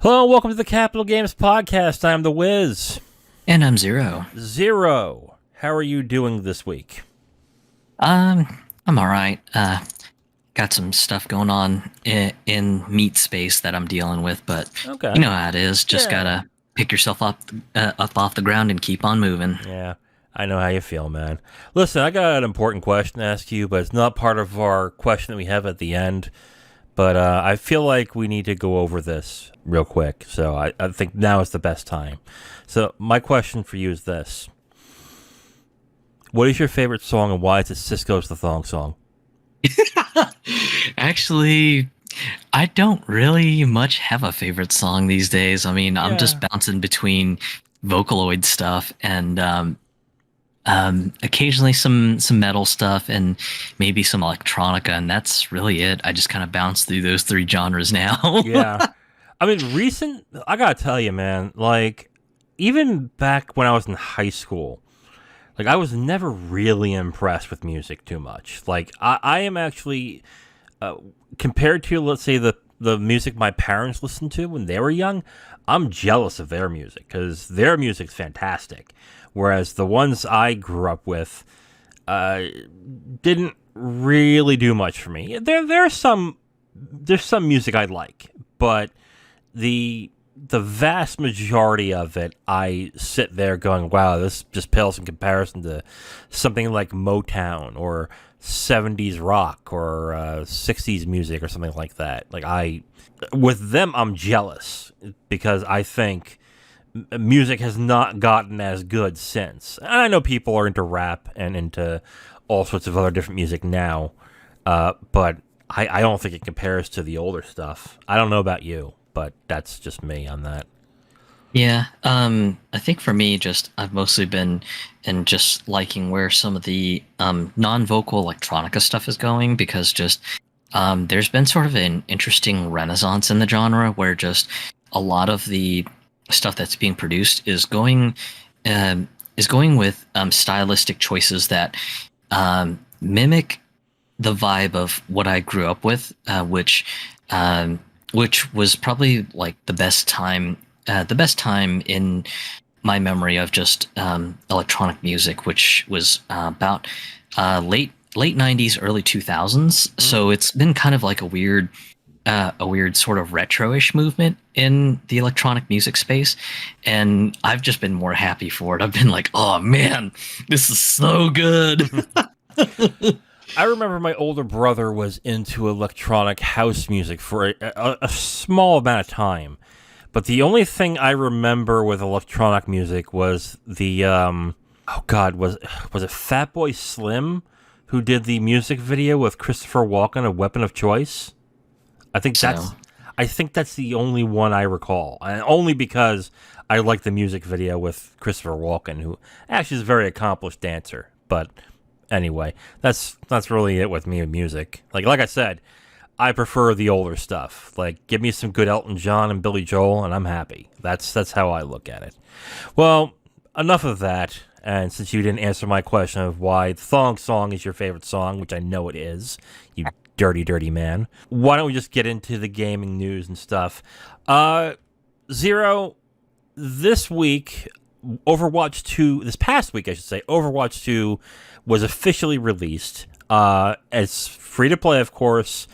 Hello, welcome to the Capital Games Podcast. I'm the Wiz. And I'm Zero. Zero, how are you doing this week? I'm all right. Got some stuff going on in meat space that I'm dealing with, but Okay. you know how it is. Just Yeah. gotta pick yourself up off the ground and keep on moving. Yeah, I know how you feel, man. Listen, I got an important question to ask you, but it's not part of our question that we have at the end. But I feel like we need to go over this real quick, so I think now is the best time. So my question for you is this. What is your favorite song and why is it Cisco's The Thong Song? Actually, I don't really much have a favorite song these days. I mean, I'm Yeah. just bouncing between Vocaloid stuff and occasionally some metal stuff and maybe some electronica, and that's really it. I just kind of bounce through those three genres now. Yeah. I mean, I gotta tell you, man, like, even back when I was in high school, like, I was never really impressed with music too much. Like, I am actually, compared to, let's say, the music my parents listened to when they were young, I'm jealous of their music because their music's fantastic. Whereas the ones I grew up with didn't really do much for me. There's some music I like, but the vast majority of it, I sit there going, "Wow, this just pales in comparison to something like Motown or '70s rock or '60s music or something like that." With them, I'm jealous because I think music has not gotten as good since. And I know people are into rap and into all sorts of other different music now, but I don't think it compares to the older stuff. I don't know about you, but that's just me on that. Yeah, I think for me, just I've mostly been and just liking where some of the non-vocal electronica stuff is going because just there's been sort of an interesting renaissance in the genre where just a lot of the stuff that's being produced is going with stylistic choices that mimic the vibe of what I grew up with, which was probably like the best time in my memory of just electronic music, which was about late '90s, early 2000s. So it's been kind of like a weird sort of retro-ish movement in the electronic music space, and I've just been more happy for it. I've been like, oh man, this is so good. I remember my older brother was into electronic house music for a small amount of time. But the only thing I remember with electronic music was was it Fatboy Slim who did the music video with Christopher Walken, A Weapon of Choice? I think that's So I think that's the only one I recall, and only because I like the music video with Christopher Walken, who actually is a very accomplished dancer. But anyway, that's really it with me and music. Like I said, I prefer the older stuff. Like, give me some good Elton John and Billy Joel, and I'm happy. That's how I look at it. Well, enough of that. And since you didn't answer my question of why the Thong Song is your favorite song, which I know it is, you dirty, dirty man, why don't we just get into the gaming news and stuff? Zero, this week, this past week, I should say, Overwatch 2 was officially released. It's free to play, of course.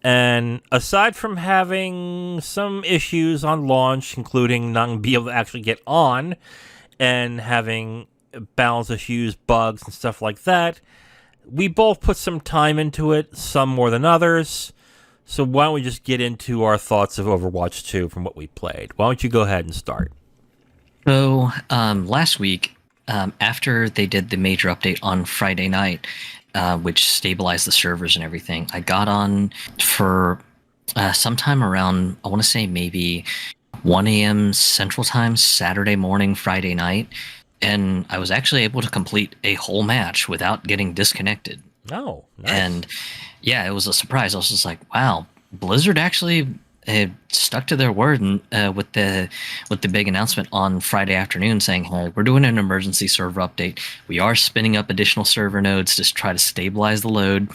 And aside from having some issues on launch, including not being able to actually get on and having balance issues, bugs, and stuff like that, we both put some time into it, some more than others. So why don't we just get into our thoughts of Overwatch 2 from what we played? Why don't you go ahead and start? So last week, after they did the major update on Friday night, which stabilized the servers and everything, I got on for sometime around, I want to say maybe 1 a.m. Central Time, Saturday morning, Friday night, and I was actually able to complete a whole match without getting disconnected. Oh, nice. And yeah, it was a surprise. I was just like, wow, Blizzard actually stuck to their word and with the big announcement on Friday afternoon saying, hey, we're doing an emergency server update. We are spinning up additional server nodes to try to stabilize the load.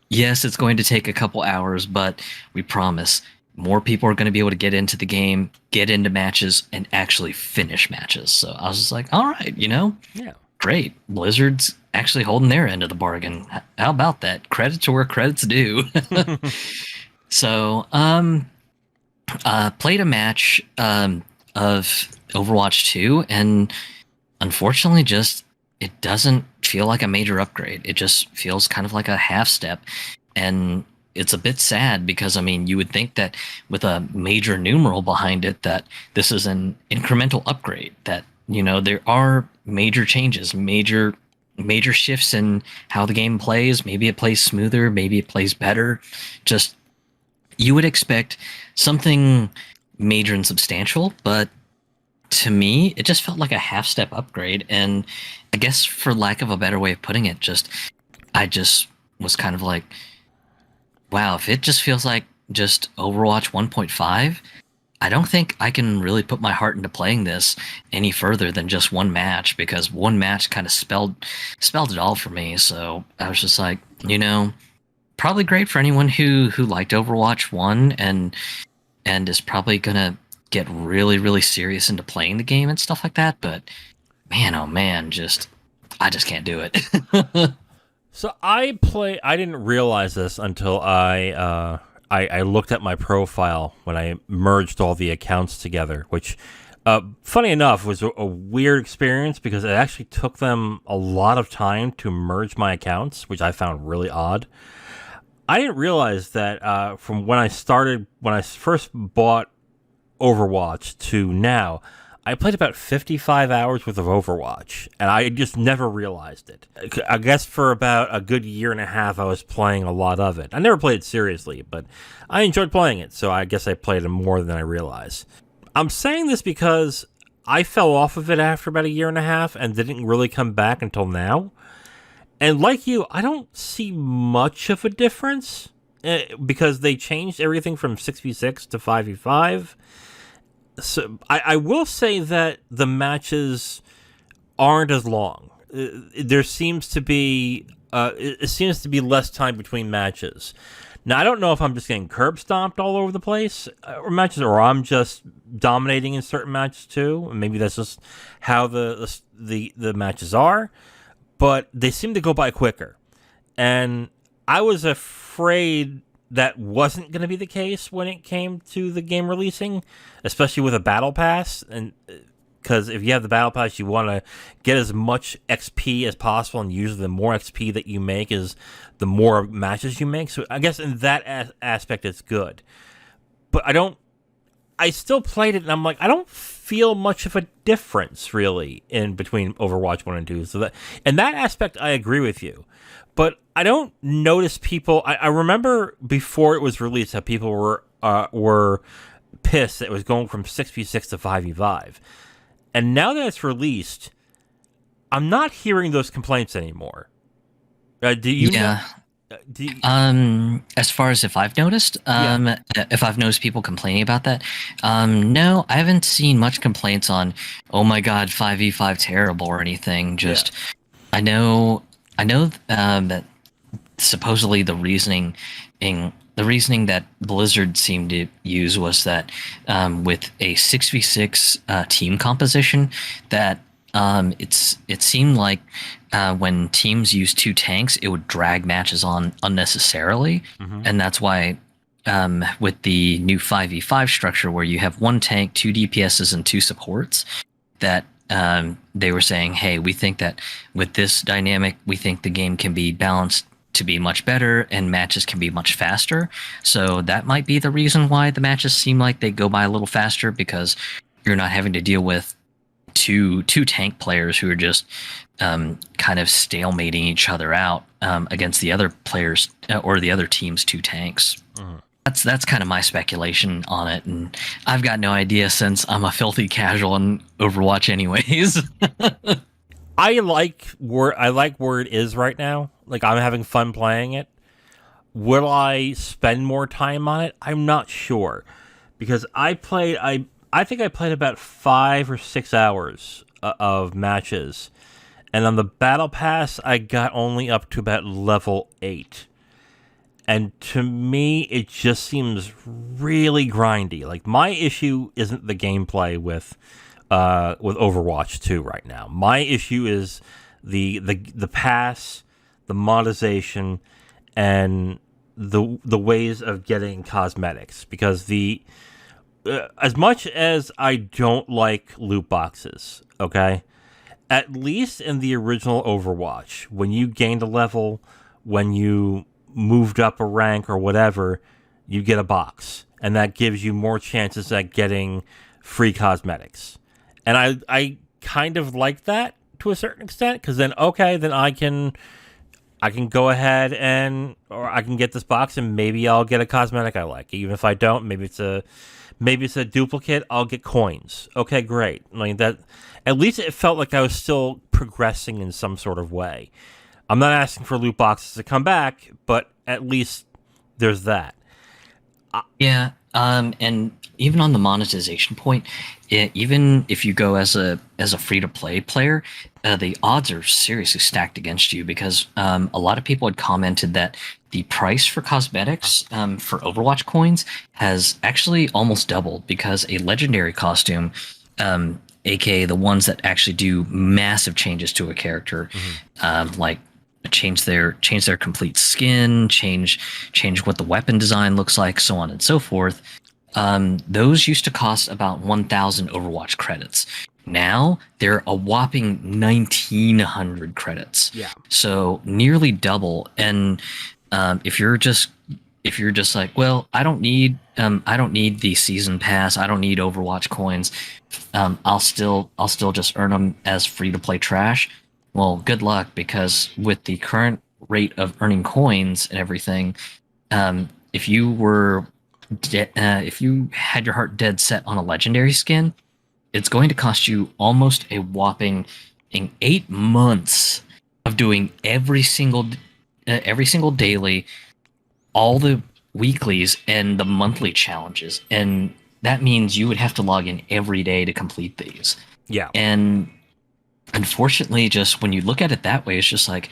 Yes, it's going to take a couple hours, but we promise more people are going to be able to get into the game, get into matches, and actually finish matches. So I was just like, all right, Yeah. great. Blizzard's actually holding their end of the bargain. How about that? Credit to where credit's due. So, played a match of Overwatch 2, and unfortunately, just it doesn't feel like a major upgrade. It just feels kind of like a half step, and it's a bit sad because I mean, you would think that with a major numeral behind it, that this is an incremental upgrade. That there are major changes, major shifts in how the game plays. Maybe it plays smoother, maybe it plays better. Just you would expect something major and substantial, but to me, it just felt like a half step upgrade. And I guess, for lack of a better way of putting it, I just was kind of like, wow, if it just feels like just Overwatch 1.5, I don't think I can really put my heart into playing this any further than just one match, because one match kind of spelled it all for me. So I was just like, probably great for anyone who liked Overwatch 1 and is probably gonna get really, really serious into playing the game and stuff like that. But man, oh man, I just can't do it. So I didn't realize this until I looked at my profile when I merged all the accounts together, which, funny enough, was a weird experience because it actually took them a lot of time to merge my accounts, which I found really odd. I didn't realize that from when I first bought Overwatch to now, I played about 55 hours worth of Overwatch, and I just never realized it. I guess for about a good year and a half, I was playing a lot of it. I never played it seriously, but I enjoyed playing it, so I guess I played it more than I realized. I'm saying this because I fell off of it after about a year and a half and didn't really come back until now. And like you, I don't see much of a difference because they changed everything from 6v6 to 5v5. So I will say that the matches aren't as long. There seems to be it seems to be less time between matches. Now I don't know if I'm just getting curb stomped all over the place or matches, or I'm just dominating in certain matches too. Maybe that's just how the matches are, but they seem to go by quicker. And I was afraid that wasn't going to be the case when it came to the game releasing, especially with a battle pass. And because if you have the battle pass, you want to get as much XP as possible, and usually the more XP that you make is the more matches you make. So I guess in that aspect, it's good. But I still played it, and I'm like, I don't feel much of a difference really in between Overwatch 1 and 2. So in that aspect, I agree with you. But I don't notice people. I remember before it was released how people were pissed that it was going from 6v6 to 5v5. And now that it's released, I'm not hearing those complaints anymore. Do you? Yeah. As far as if I've noticed, if I've noticed people complaining about that, no, I haven't seen much complaints on, oh my god, 5v5 terrible or anything. Just, I know that supposedly the reasoning that Blizzard seemed to use was that with a 6v6 team composition, that it seemed like when teams use two tanks, it would drag matches on unnecessarily, and that's why with the new 5v5 structure, where you have one tank, two DPSs, and two supports, that they were saying, hey, we think that with this dynamic, we think the game can be balanced to be much better and matches can be much faster. So that might be the reason why the matches seem like they go by a little faster, because you're not having to deal with two tank players who are just kind of stalemating each other out against the other players or the other team's two tanks. That's kind of my speculation on it, and I've got no idea since I'm a filthy casual in Overwatch anyways. I like where it is right now. Like, I'm having fun playing it. Will I spend more time on it? I'm not sure, because I think I played about 5 or 6 hours of matches, and on the battle pass I got only up to about level 8. And to me, it just seems really grindy. Like, my issue isn't the gameplay with Overwatch 2 right now. My issue is the pass, the monetization, and the ways of getting cosmetics. Because as much as I don't like loot boxes, okay, at least in the original Overwatch, when you gained a level, when you moved up a rank or whatever, you get a box, and that gives you more chances at getting free cosmetics. And I kind of like that to a certain extent, because then I can go ahead or I can get this box and maybe I'll get a cosmetic I like. Even if I don't, maybe it's a duplicate, I'll get coins. Okay, great. I mean, that, at least it felt like I was still progressing in some sort of way. I'm not asking for loot boxes to come back, but at least there's that. Yeah, and even on the monetization point, even if you go as a free to play player, the odds are seriously stacked against you because a lot of people had commented that the price for cosmetics for Overwatch coins has actually almost doubled because a legendary costume, aka the ones that actually do massive changes to a character, like change their complete skin, change what the weapon design looks like, so on and so forth. Those used to cost about 1,000 Overwatch credits. Now they're a whopping 1,900 credits. Yeah. So nearly double. And if you're just like, well, I don't need the season pass. I don't need Overwatch coins. I'll still just earn them as free to play trash. Well, good luck, because with the current rate of earning coins and everything, if you had your heart dead set on a legendary skin, it's going to cost you almost a whopping 8 months of doing every single daily, all the weeklies and the monthly challenges, and that means you would have to log in every day to complete these. Yeah. And unfortunately, just when you look at it that way, it's just like,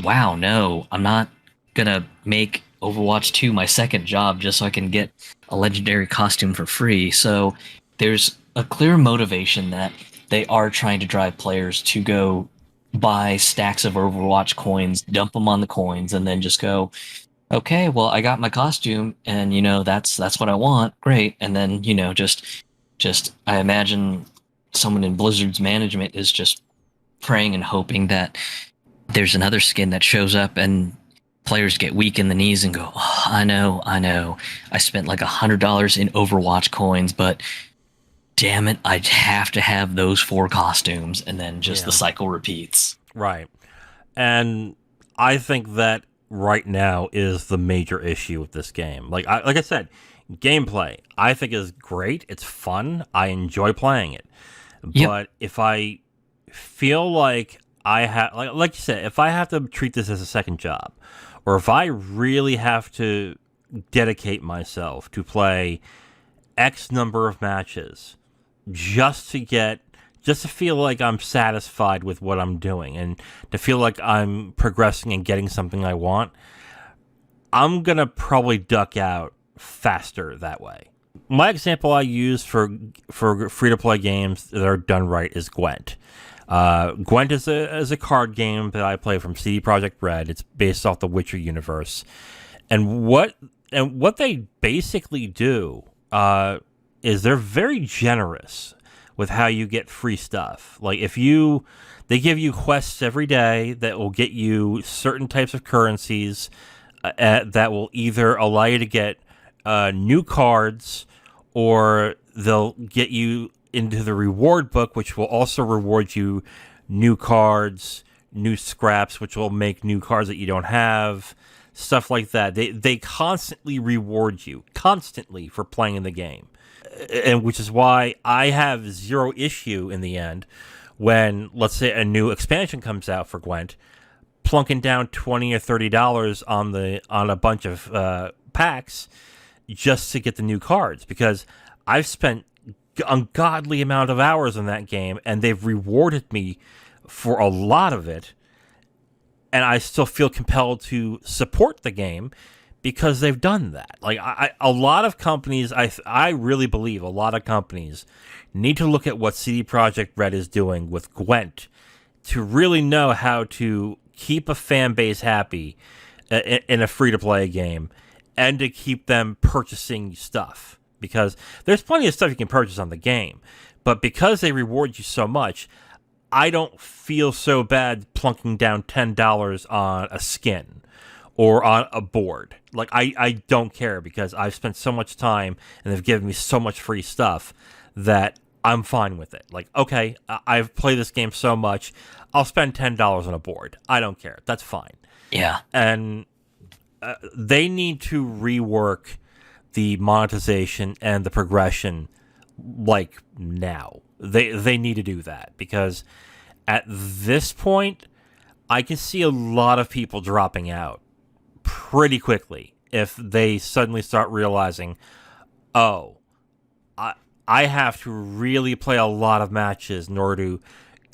wow, no, I'm not gonna make Overwatch 2 my second job just so I can get a legendary costume for free. So there's a clear motivation that they are trying to drive players to go buy stacks of Overwatch coins, dump them on the coins, and then just go, okay, well, I got my costume, and that's what I want. Great. And then just I imagine someone in Blizzard's management is just praying and hoping that there's another skin that shows up and players get weak in the knees and go, oh, I know, I spent like $100 in Overwatch coins, but damn it, I'd have to have those 4 costumes, and then just the cycle repeats. Right. And I think that right now is the major issue with this game. Like I said, gameplay I think is great. It's fun. I enjoy playing it. But if I feel like I have, like you said, if I have to treat this as a second job, or if I really have to dedicate myself to play X number of matches just to feel like I'm satisfied with what I'm doing and to feel like I'm progressing and getting something I want, I'm going to probably duck out faster that way. My example I use for free-to-play games that are done right is Gwent. Gwent is a card game that I play from CD Projekt Red. It's based off the Witcher universe. And what they basically do is they're very generous with how you get free stuff. Like they give you quests every day that will get you certain types of currencies that will either allow you to get new cards, or they'll get you into the reward book, which will also reward you new cards, new scraps, which will make new cards that you don't have, stuff like that. They constantly reward you, constantly, for playing in the game. And which is why I have zero issue in the end when, let's say, a new expansion comes out for Gwent, plunking down $20 or $30 on a bunch of packs just to get the new cards, because I've spent ungodly amount of hours in that game and they've rewarded me for a lot of it, and I still feel compelled to support the game because they've done that. Like a lot of companies, I really believe a lot of companies need to look at what CD Projekt Red is doing with Gwent to really know how to keep a fan base happy in a free-to-play game and to keep them purchasing stuff. Because there's plenty of stuff you can purchase on the game, but because they reward you so much, I don't feel so bad plunking down $10 on a skin or on a board. Like, I don't care because I've spent so much time and they've given me so much free stuff that I'm fine with it. Like, okay, I've played this game so much, I'll spend $10 on a board. I don't care. That's fine. Yeah. And they need to rework the monetization and the progression like now. They need to do that because at this point, I can see a lot of people dropping out pretty quickly if they suddenly start realizing, oh, I have to really play a lot of matches in order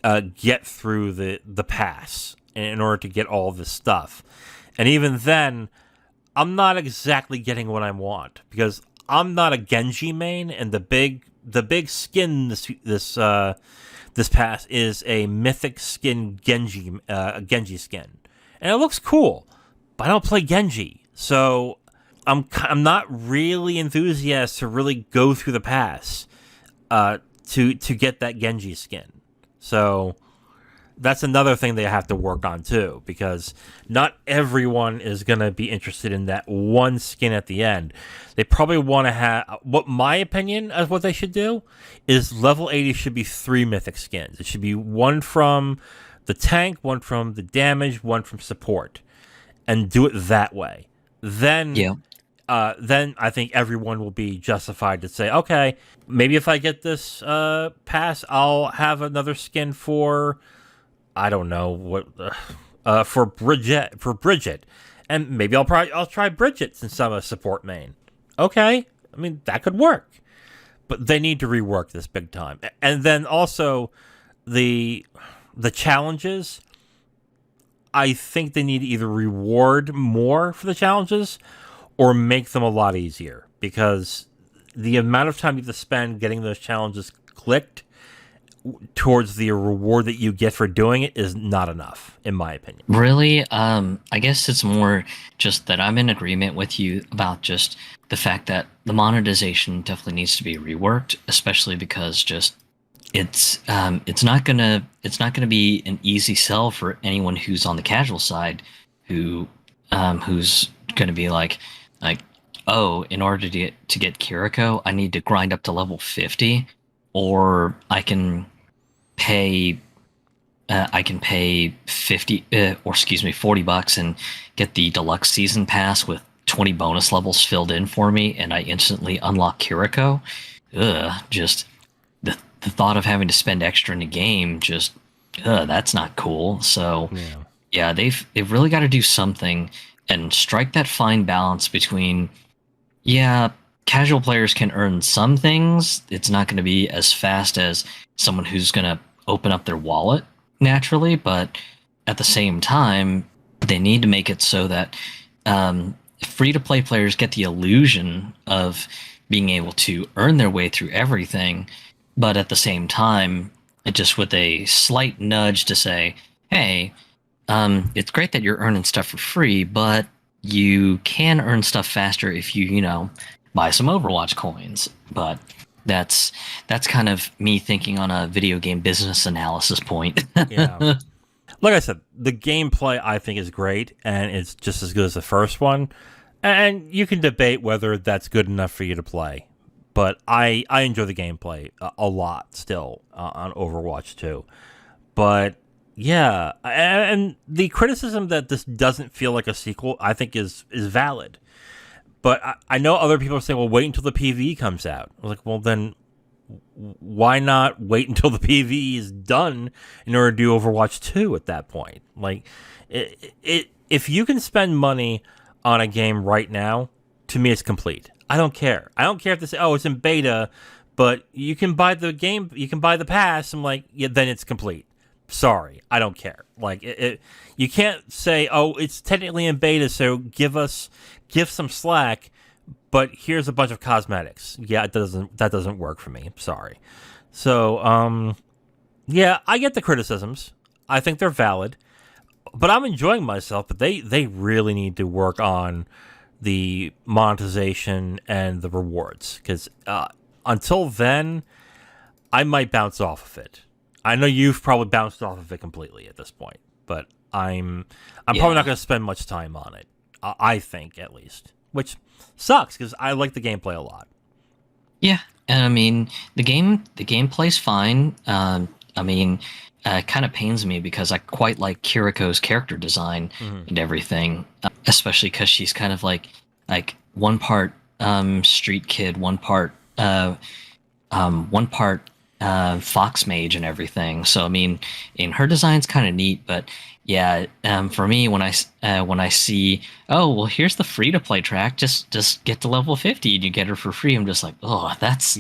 to get through the pass, in order to get all this stuff. And even then, I'm not exactly getting what I want because I'm not a Genji main, and the big skin this pass is a mythic skin Genji skin, and it looks cool, but I don't play Genji, so I'm not really enthusiastic to really go through the pass to get that Genji skin. So that's another thing they have to work on too, because not everyone is going to be interested in that one skin at the end. They probably want to have, what my opinion of what they should do is level 80 should be 3 mythic skins. It should be one from the tank, one from the damage, one from support, and do it that way. Then I think everyone will be justified to say, okay, maybe if I get this pass, I'll have another skin for, I don't know what, for Bridget, and maybe I'll try Bridget since I'm a support main. Okay, I mean that could work, but they need to rework this big time. And then also the challenges. I think they need to either reward more for the challenges or make them a lot easier, because the amount of time you have to spend getting those challenges clicked towards the reward that you get for doing it is not enough, in my opinion. Really? I guess it's more just that I'm in agreement with you about just the fact that the monetization definitely needs to be reworked, especially because just it's not gonna be an easy sell for anyone who's on the casual side who's gonna be like, oh, in order to get Kiriko, I need to grind up to level 50, or I can pay 40 bucks and get the deluxe season pass with 20 bonus levels filled in for me, and I instantly unlock Kiriko. Just the thought of having to spend extra in the game, just that's not cool. So yeah, they've really got to do something and strike that fine balance between, casual players can earn some things. It's not going to be as fast as someone who's going to open up their wallet naturally, but at the same time, they need to make it so that free-to-play players get the illusion of being able to earn their way through everything, but at the same time, it just with a slight nudge to say, hey, it's great that you're earning stuff for free, but you can earn stuff faster if you buy some Overwatch coins. But that's kind of me thinking on a video game business analysis point. Yeah. Like I said, the gameplay I think is great, and it's just as good as the first one. And you can debate whether that's good enough for you to play. But I enjoy the gameplay a lot still on Overwatch 2. But yeah, and the criticism that this doesn't feel like a sequel, I think is valid. But I know other people are saying, well, wait until the PvE comes out. I was like, well, then why not wait until the PvE is done in order to do Overwatch 2 at that point? Like, if you can spend money on a game right now, to me, it's complete. I don't care. I don't care if they say, oh, it's in beta, but you can buy the game, you can buy the pass. I'm like, yeah, then it's complete. sorry, I don't care. Like you can't say, oh, it's technically in beta, so give some slack. But here's a bunch of cosmetics. Yeah, that doesn't work for me. Sorry. So yeah, I get the criticisms. I think they're valid, but I'm enjoying myself. But they really need to work on the monetization and the rewards, because until then, I might bounce off of it. I know you've probably bounced off of it completely at this point, but I'm probably not going to spend much time on it. I think, at least, which sucks because I like the gameplay a lot. Yeah, and I mean the gameplay's fine. I mean, it kind of pains me because I quite like Kiriko's character design and everything, especially because she's kind of like one part street kid, one part fox mage and everything. So I mean, her design's kind of neat, but yeah, for me when I see, oh well, here's the free to play track, just get to level 50 and you get her for free. I'm just like, oh, that's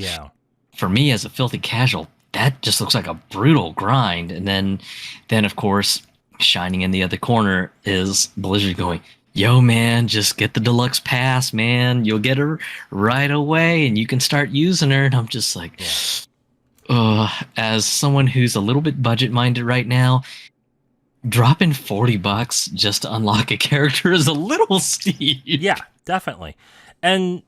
for me as a filthy casual. That just looks like a brutal grind. And then of course, shining in the other corner is Blizzard going, yo man, just get the deluxe pass, man. You'll get her right away and you can start using her. And I'm just like, as someone who's a little bit budget minded right now, dropping $40 just to unlock a character is a little steep. Yeah, definitely. And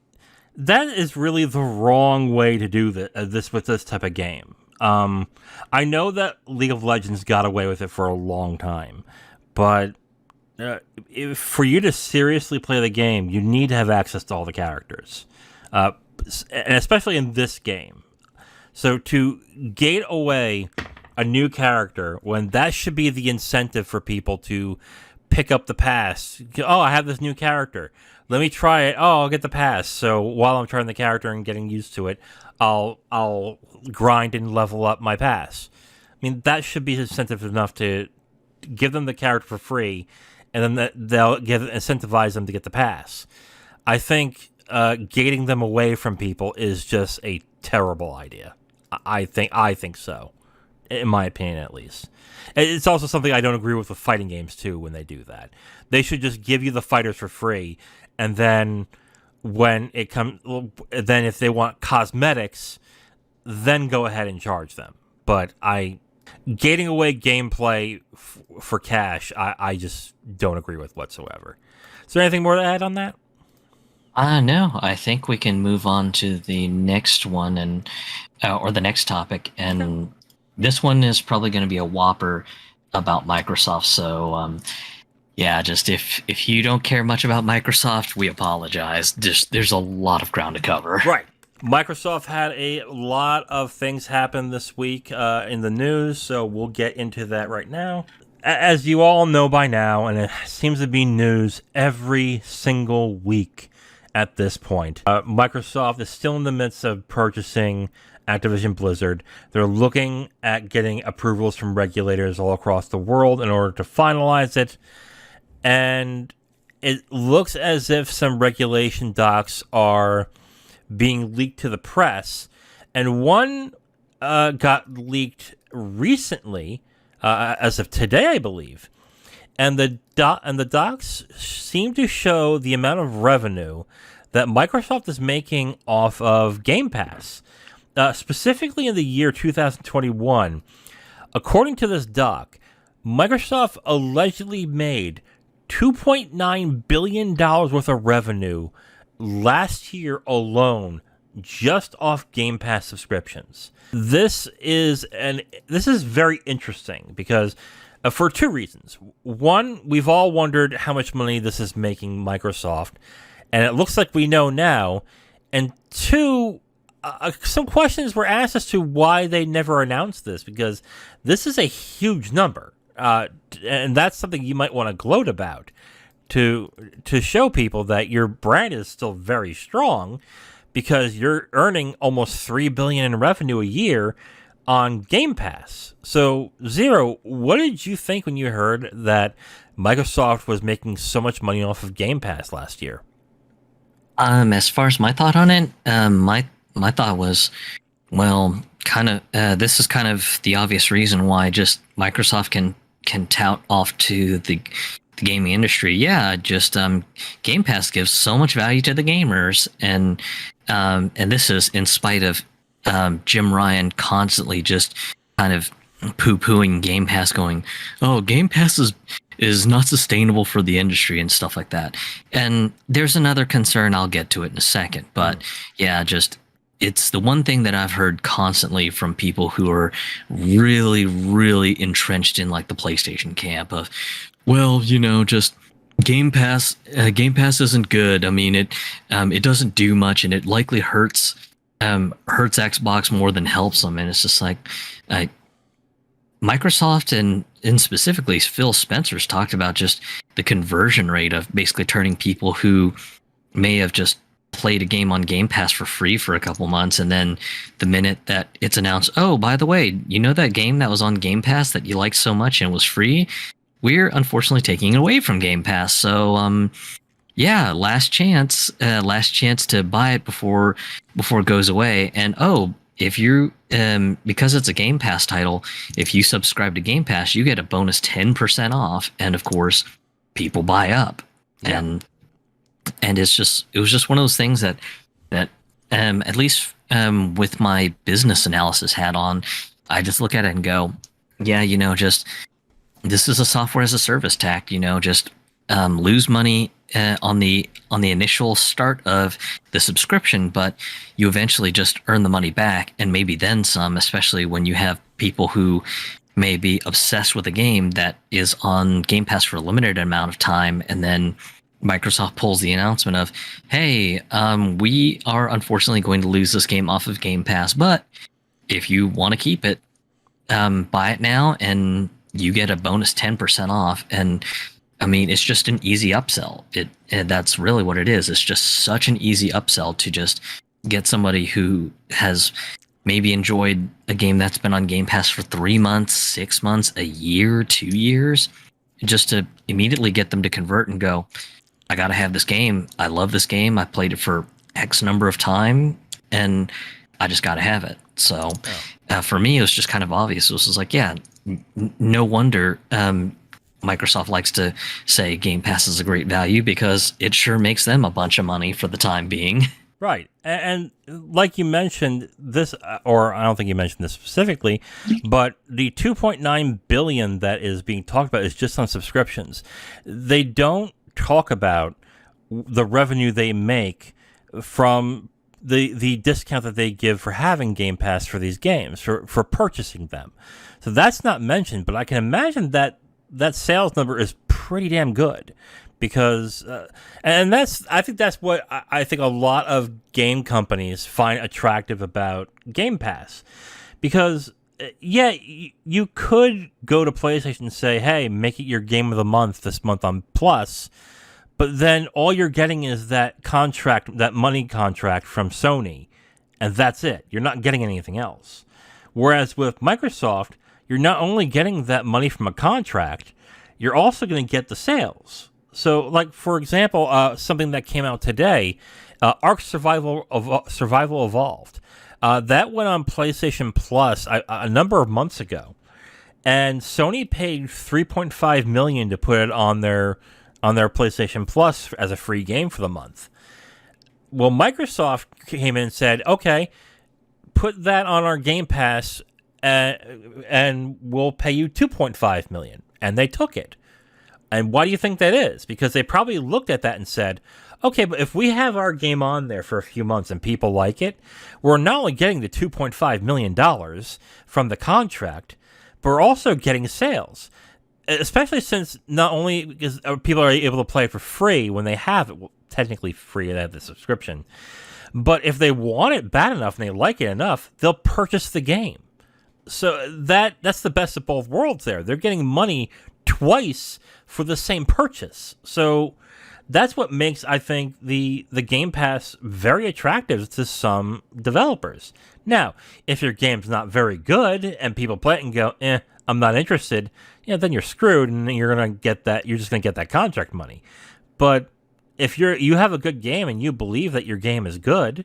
that is really the wrong way to do this with this type of game. I know that League of Legends got away with it for a long time, but for you to seriously play the game, you need to have access to all the characters, and especially in this game. So to gate away a new character when that should be the incentive for people to pick up the pass. Oh, I have this new character. Let me try it. Oh, I'll get the pass. So while I'm trying the character and getting used to it, I'll grind and level up my pass. I mean, that should be incentive enough to give them the character for free, and then they'll incentivize them to get the pass. I think gating them away from people is just a terrible idea. I think so, in my opinion at least. It's also something I don't agree with fighting games too when they do that. They should just give you the fighters for free, and then when it comes, then if they want cosmetics, then go ahead and charge them. But gating away gameplay for cash, I just don't agree with whatsoever. Is there anything more to add on that? No, I think we can move on to the next one and or the next topic, and this one is probably going to be a whopper about Microsoft. So, yeah, just if you don't care much about Microsoft, we apologize. There's a lot of ground to cover. Right. Microsoft had a lot of things happen this week in the news, so we'll get into that right now. As you all know by now, and it seems to be news every single week at this point, Microsoft is still in the midst of purchasing Activision Blizzard. They're looking at getting approvals from regulators all across the world in order to finalize it. And it looks as if some regulation docs are being leaked to the press. And one got leaked recently, as of today, I believe. And the docs seem to show the amount of revenue that Microsoft is making off of Game Pass. Specifically in the year 2021, according to this doc, Microsoft allegedly made $2.9 billion worth of revenue last year alone just off Game Pass subscriptions. This is very interesting because for two reasons. One, we've all wondered how much money this is making Microsoft, and it looks like we know now. And two, some questions were asked as to why they never announced this, because this is a huge number, and that's something you might want to gloat about to show people that your brand is still very strong, because you're earning almost $3 billion in revenue a year on Game Pass. So, Zero, what did you think when you heard that Microsoft was making so much money off of Game Pass last year? As far as my thought on it, my thought was, well, this is kind of the obvious reason why just Microsoft can tout off to the gaming industry. Yeah, just Game Pass gives so much value to the gamers, and this is in spite of Jim Ryan constantly just kind of poo-pooing Game Pass, going, "Oh, Game Pass is not sustainable for the industry," and stuff like that. And there's another concern, I'll get to it in a second, but yeah, just it's the one thing that I've heard constantly from people who are really, really entrenched in like the PlayStation camp of, well, just Game Pass. Game Pass isn't good. I mean, it doesn't do much, and it likely hurts Xbox more than helps them. And it's just like, Microsoft and specifically Phil Spencer's talked about just the conversion rate of basically turning people who may have just played a game on Game Pass for free for a couple months, and then the minute that it's announced, oh, by the way, that game that was on Game Pass that you liked so much and was free, we're unfortunately taking it away from Game Pass. So yeah, last chance to buy it before it goes away. And if you because it's a Game Pass title, if you subscribe to Game Pass, you get a bonus 10% off, and of course people buy up. Yeah. And it was just one of those things that at least with my business analysis hat on, I just look at it and go, yeah, just this is a software as a service tack, just lose money on the initial start of the subscription, but you eventually just earn the money back, and maybe then some, especially when you have people who may be obsessed with a game that is on Game Pass for a limited amount of time, and then Microsoft pulls the announcement of, hey, we are unfortunately going to lose this game off of Game Pass, but if you want to keep it, buy it now and you get a bonus 10% off. And I mean, it's just an easy upsell. That's really what it is. It's just such an easy upsell to just get somebody who has maybe enjoyed a game that's been on Game Pass for 3 months, 6 months, a year, 2 years, just to immediately get them to convert and go, I got to have this game. I love this game. I played it for X number of time, and I just got to have it. So for me, it was just kind of obvious. It was just like, yeah, no wonder Microsoft likes to say Game Pass is a great value, because it sure makes them a bunch of money for the time being. Right. And like you mentioned this, or I don't think you mentioned this specifically, but the $2.9 billion that is being talked about is just on subscriptions. They don't talk about the revenue they make from the discount that they give for having Game Pass for these games, for purchasing them. So that's not mentioned, but I can imagine that sales number is pretty damn good, because and I think that's what I think a lot of game companies find attractive about Game Pass, because yeah, you could go to PlayStation and say, hey, make it your game of the month this month on Plus, but then all you're getting is that contract, that money contract from Sony, and that's it. You're not getting anything else. Whereas with Microsoft, you're not only getting that money from a contract, you're also going to get the sales. So, like, for example, something that came out today, Ark Survival Evolved. That went on PlayStation Plus a number of months ago, and Sony paid $3.5 million to put it on their PlayStation Plus as a free game for the month. Well, Microsoft came in and said, okay, put that on our Game Pass, and we'll pay you $2.5 million. And they took it. And why do you think that is? Because they probably looked at that and said, okay, but if we have our game on there for a few months and people like it, we're not only getting the $2.5 million from the contract, but we're also getting sales. Especially since not only because people are able to play it for free when they have it, well, technically free, they have the subscription, but if they want it bad enough and they like it enough, they'll purchase the game. So that's the best of both worlds there. They're getting money twice for the same purchase. So that's what makes, I think, the Game Pass very attractive to some developers. Now, if your game's not very good and people play it and go, I'm not interested, then you're screwed, and you're just gonna get that contract money. But if you have a good game and you believe that your game is good,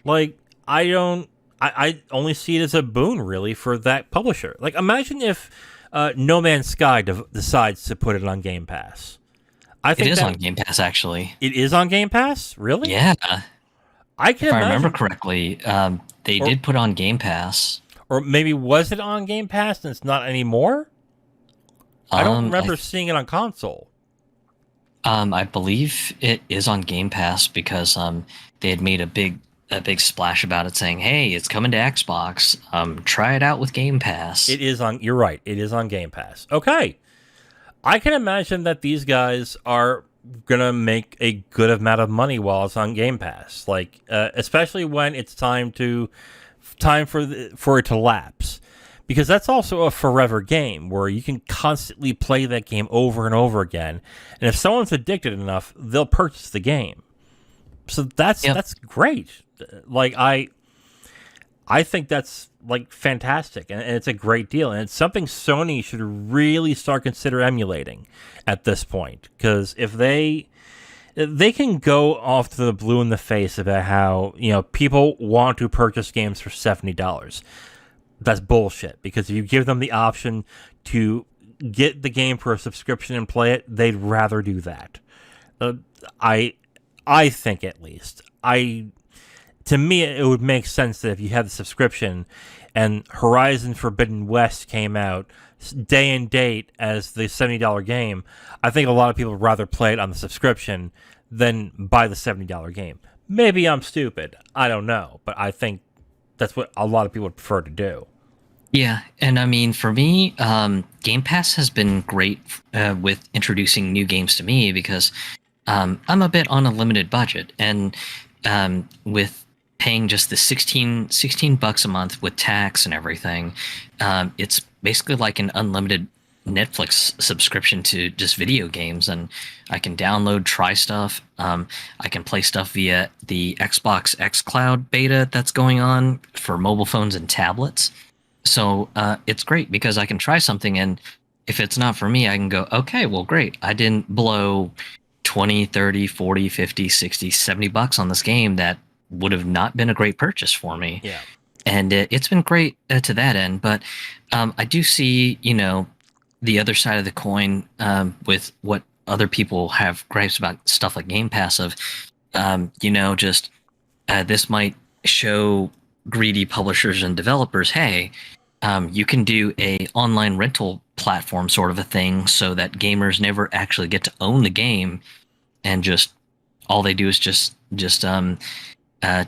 like I I only see it as a boon, really, for that publisher. Like, imagine if No Man's Sky decides to put it on Game Pass. I It think is that on Game Pass, actually. it is on Game Pass. Really? Yeah, I can if I remember imagine, correctly, they or did put on Game Pass. or maybe was it on Game Pass and it's not anymore? I don't Um, I remember seeing it on console. I believe it is on Game Pass because they had made a big splash about it, saying, "Hey, it's coming to Xbox. Try it out with Game Pass." It is on. You're right. It is on Game Pass. Okay. I can imagine that these guys are gonna make a good amount of money while it's on Game Pass. Like, especially when it's time for it to lapse, because that's also a forever game where you can constantly play that game over and over again. And if someone's addicted enough, they'll purchase the game. So Yep. that's great. Like, I think that's like fantastic, and it's a great deal, and it's something Sony should really start consider emulating at this point. Because if they can go off to the blue in the face about how people want to purchase games for $70, that's bullshit. Because if you give them the option to get the game for a subscription and play it, they'd rather do that. Uh, I think, at least, to me, it would make sense that if you had the subscription and Horizon Forbidden West came out day and date as the $70 game, I think a lot of people would rather play it on the subscription than buy the $70 game. Maybe I'm stupid. I don't know. But I think that's what a lot of people would prefer to do. Yeah, and I mean, for me, Game Pass has been great with introducing new games to me because I'm a bit on a limited budget, and with paying just the 16 bucks a month with tax and everything, it's basically like an unlimited Netflix subscription to just video games, and I can download, try stuff. I can play stuff via the Xbox xCloud beta that's going on for mobile phones and tablets. So it's great because I can try something, and if it's not for me, I can go, okay, well, great. I didn't blow 20, 30, 40, 50, 60, 70 bucks on this game that would have not been a great purchase for me. Yeah. And it's been great to that end. But I do see, the other side of the coin with what other people have gripes about stuff like Game Pass of, just this might show greedy publishers and developers, hey, you can do a online rental platform sort of a thing so that gamers never actually get to own the game, and just all they do is just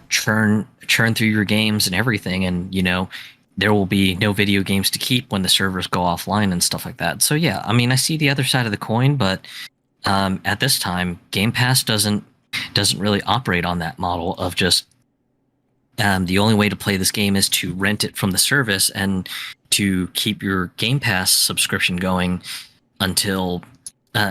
churn through your games and everything, and there will be no video games to keep when the servers go offline and stuff like that. So yeah, I mean, I see the other side of the coin, but at this time, Game Pass doesn't really operate on that model of just the only way to play this game is to rent it from the service and to keep your Game Pass subscription going until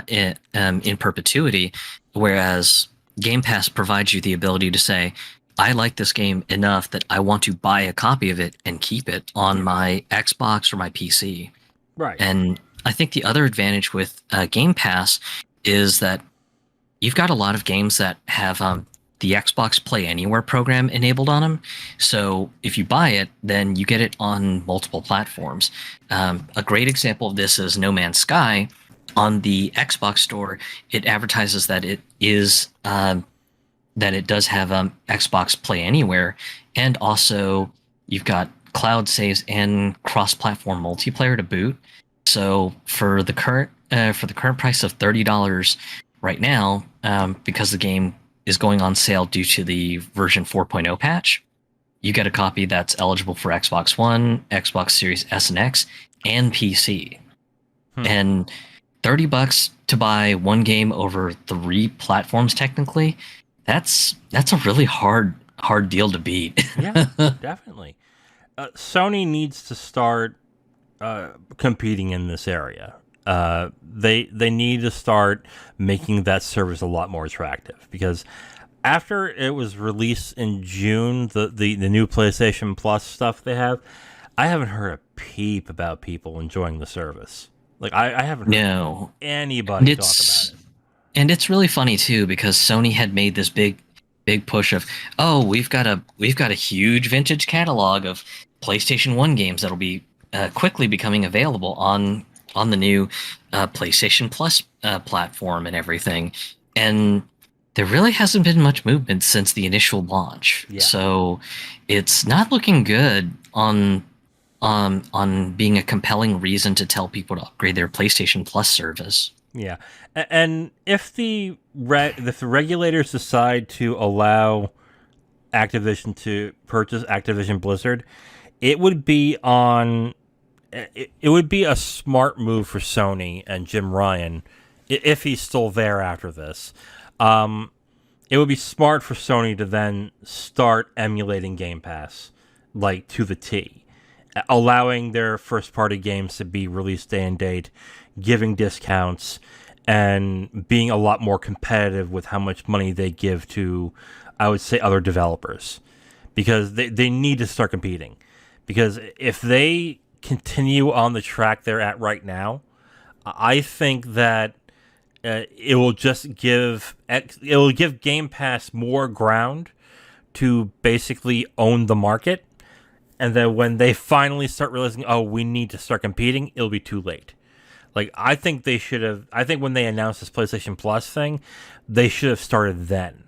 in perpetuity. Whereas Game Pass provides you the ability to say, I like this game enough that I want to buy a copy of it and keep it on my Xbox or my PC. Right. And I think the other advantage with Game Pass is that you've got a lot of games that have the Xbox Play Anywhere program enabled on them. So if you buy it, then you get it on multiple platforms. A great example of this is No Man's Sky. On the Xbox store, it advertises that it is that it does have Xbox Play Anywhere, and also you've got cloud saves and cross-platform multiplayer to boot. So for the current price of $30 right now, because the game is going on sale due to the version 4.0 patch, you get a copy that's eligible for Xbox One, Xbox Series S and X, and PC. And $30 to buy one game over 3 platforms, technically, that's a really hard deal to beat. Yeah, definitely. Sony needs to start competing in this area. They need to start making that service a lot more attractive, because after it was released in June, the new PlayStation Plus stuff they have, I haven't heard a peep about people enjoying the service. Like, I haven't heard anybody talk about it. And it's really funny too, because Sony had made this big big push of, oh, we've got a huge vintage catalog of PlayStation 1 games that'll be quickly becoming available on the new PlayStation Plus platform and everything. And there really hasn't been much movement since the initial launch. Yeah. So it's not looking good on being a compelling reason to tell people to upgrade their PlayStation Plus service. Yeah, and if if the regulators decide to allow Activision to purchase Activision Blizzard, it would be it would be a smart move for Sony and Jim Ryan, if he's still there after this. It would be smart for Sony to then start emulating Game Pass, like to the T, allowing their first party games to be released day and date, giving discounts, and being a lot more competitive with how much money they give to, I would say, other developers. Because they need to start competing. Because if they continue on the track they're at right now, I think that it will give Game Pass more ground to basically own the market. And then when they finally start realizing, oh, we need to start competing, it'll be too late. Like, I think they should have. I think when they announced this PlayStation Plus thing, they should have started then,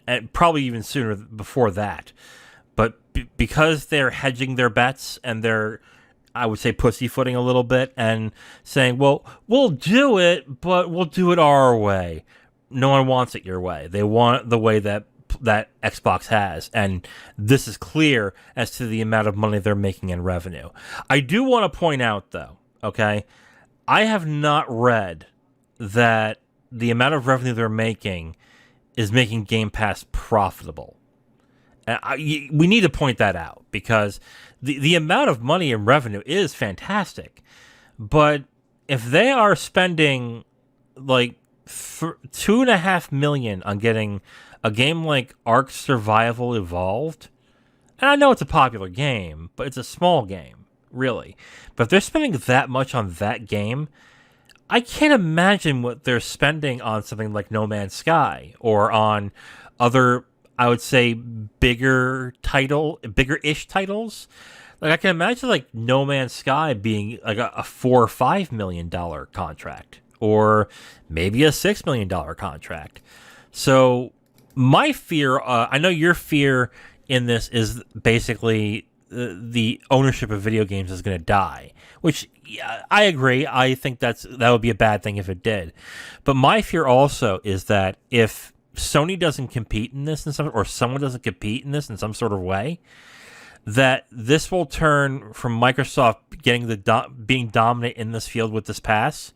and probably even sooner before that. But because they're hedging their bets and they're, I would say, pussyfooting a little bit and saying, well, we'll do it, but we'll do it our way. No one wants it your way. They want the way that Xbox has, and this is clear as to the amount of money they're making in revenue. I do want to point out, though, okay, I have not read that the amount of revenue they're making is making Game Pass profitable. We need to point that out, because the amount of money in revenue is fantastic. But if they are spending like $2.5 million on getting a game like Ark Survival Evolved, and I know it's a popular game, but it's a small game, really. But if they're spending that much on that game, I can't imagine what they're spending on something like No Man's Sky or on other, I would say, bigger-ish titles. Like, I can imagine like No Man's Sky being like a $4 or $5 million contract, or maybe a $6 million contract. So my fear, I know your fear in this is basically the ownership of video games is going to die, which, yeah, I agree. I think that would be a bad thing if it did. But my fear also is that if Sony doesn't compete in this or someone doesn't compete in this in some sort of way, that this will turn from Microsoft getting being dominant in this field with this pass,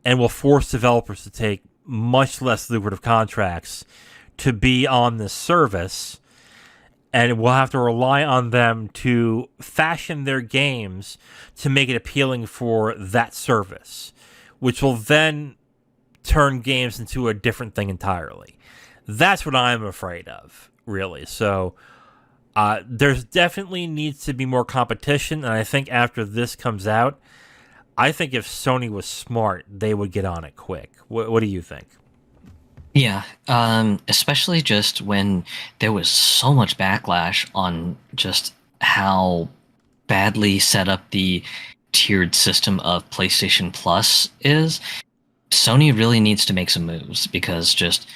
and will force developers to take much less lucrative contracts to be on this service, and we'll have to rely on them to fashion their games to make it appealing for that service, which will then turn games into a different thing entirely. That's what I'm afraid of, really. So there's definitely needs to be more competition, and I think after this comes out, I think if Sony was smart, they would get on it quick. What do you think? Yeah, especially just when there was so much backlash on just how badly set up the tiered system of PlayStation Plus is. Sony really needs to make some moves, because just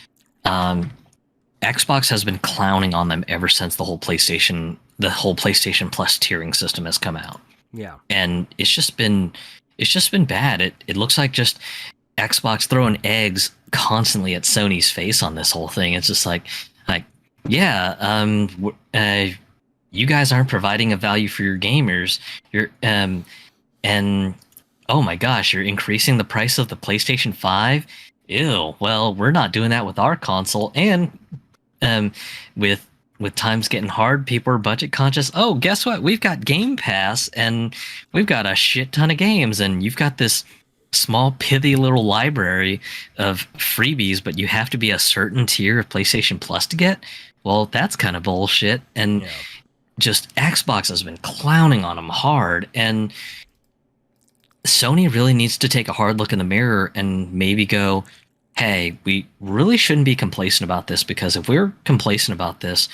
Xbox has been clowning on them ever since the whole PlayStation Plus tiering system has come out. Yeah, and it's just been bad. It looks like just Xbox throwing eggs constantly at Sony's face on this whole thing. It's just like, yeah, you guys aren't providing a value for your gamers. You're and oh my gosh, you're increasing the price of the PlayStation 5. Ew. Well, we're not doing that with our console. And with times getting hard, people are budget conscious. Oh, guess what? We've got Game Pass, and we've got a shit ton of games, and you've got this small, pithy little library of freebies, but you have to be a certain tier of PlayStation Plus to get. Well, that's kind of bullshit. And just Xbox has been clowning on them hard, and Sony really needs to take a hard look in the mirror and maybe go, hey, we really shouldn't be complacent about this, because if we're complacent about this,